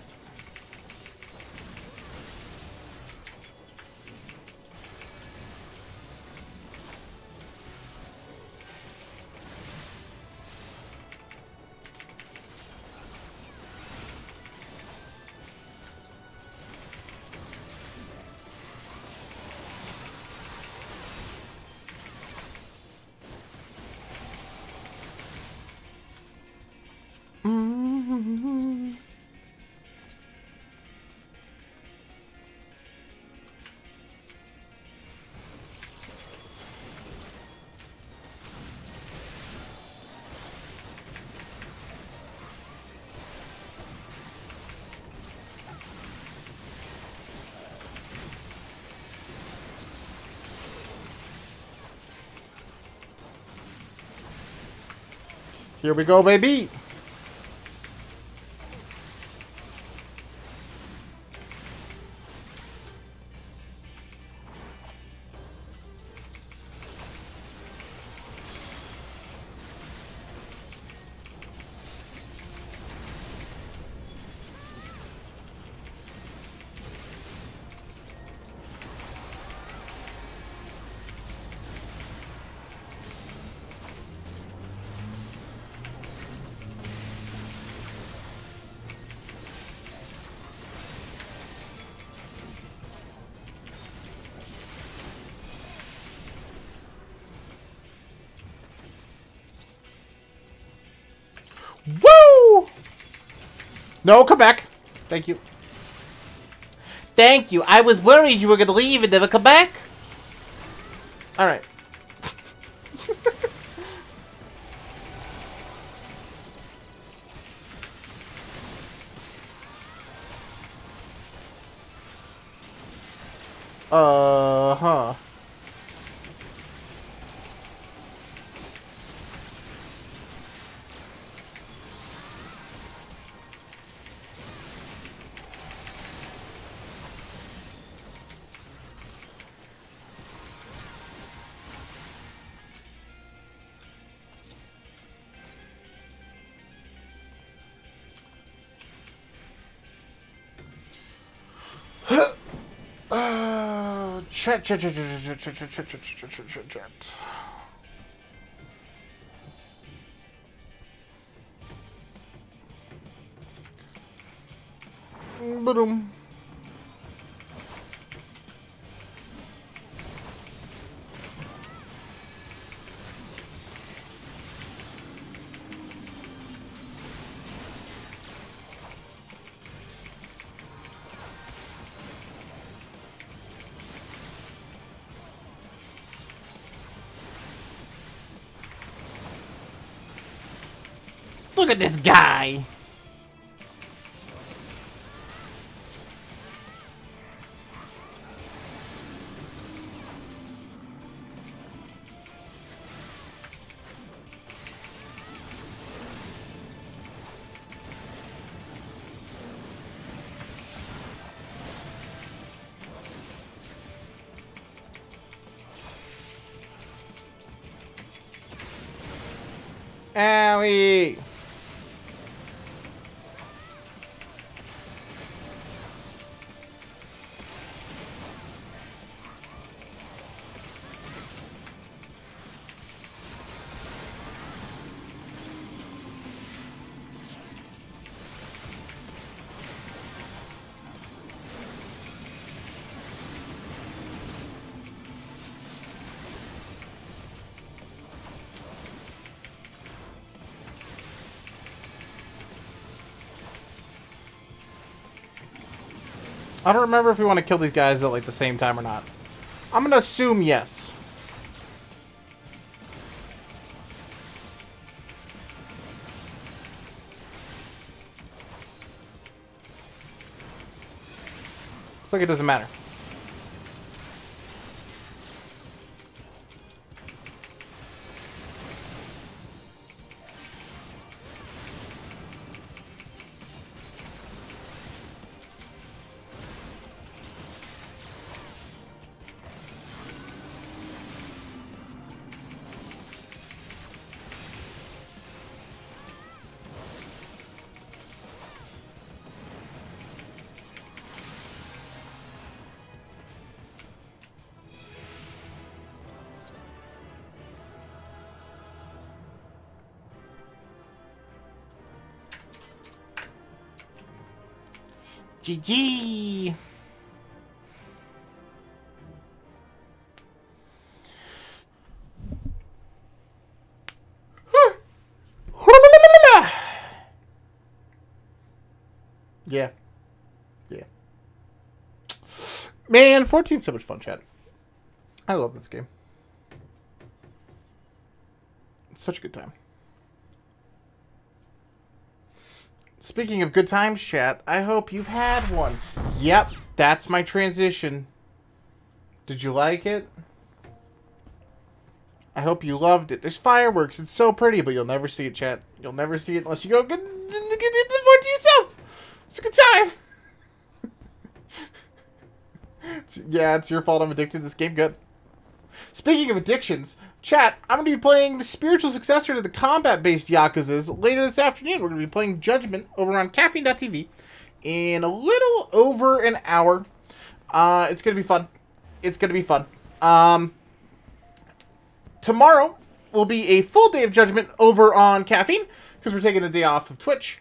Here we go, baby. Woo! No, come back. Thank you. Thank you. I was worried you were going to leave and never come back. Alright. Huh. Chat. Boom. Look at this guy. Owie. I don't remember if we want to kill these guys at like the same time or not. I'm gonna assume yes. Looks like it doesn't matter. GG. Yeah. Yeah. Man, 14's so much fun, chat. I love this game. It's such a good time. Speaking of good times, chat, I hope you've had one. Yep, that's my transition. Did you like it? I hope you loved it. There's fireworks. It's so pretty, but you'll never see it, chat. You'll never see it unless you go get the fort to yourself. It's a good time. Yeah, it's your fault I'm addicted to this game. Good. Speaking of addictions, chat, I'm going to be playing the spiritual successor to the combat-based Yakuzas later this afternoon. We're going to be playing Judgment over on caffeine.tv in a little over an hour. It's going to be fun. It's going to be fun. Tomorrow will be a full day of Judgment over on Caffeine, because we're taking the day off of Twitch.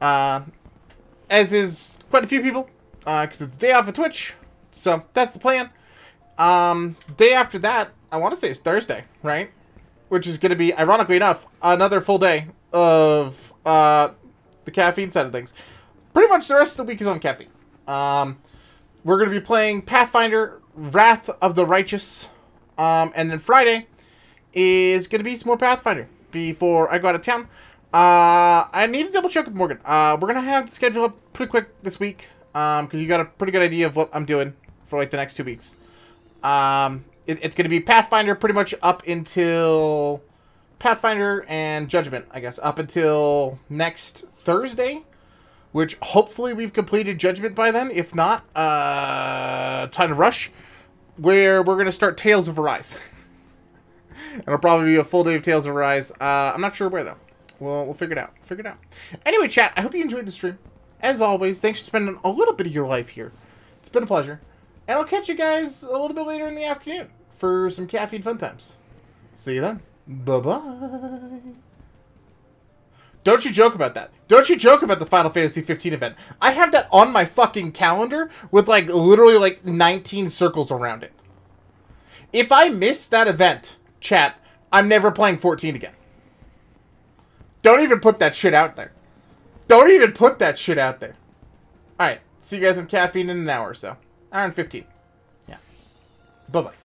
As is quite a few people, because it's a day off of Twitch. So, that's the plan. Day after that, I want to say it's Thursday, right? Which is going to be, ironically enough, another full day of the Caffeine side of things. Pretty much the rest of the week is on Caffeine. We're going to be playing Pathfinder, Wrath of the Righteous. And then Friday is going to be some more Pathfinder before I go out of town. I need to double check with Morgan. We're going to have the schedule up pretty quick this week. Because you got a pretty good idea of what I'm doing for like the next 2 weeks. It's going to be Pathfinder pretty much up until Pathfinder and Judgment, I guess, up until next Thursday, which hopefully we've completed Judgment by then. If not, time to rush, where we're going to start Tales of Arise. It'll probably be a full day of Tales of Arise. I'm not sure where, though. We'll figure it out. Figure it out. Anyway, chat, I hope you enjoyed the stream. As always, thanks for spending a little bit of your life here. It's been a pleasure. And I'll catch you guys a little bit later in the afternoon for some caffeine fun times. See you then. Bye-bye. Don't you joke about that. Don't you joke about the Final Fantasy 15 event. I have that on my fucking calendar with like literally like 19 circles around it. If I miss that event, chat, I'm never playing 14 again. Don't even put that shit out there. Don't even put that shit out there. Alright, see you guys on Caffeine in an hour or so. Hour and 15. Yeah. Bye-bye.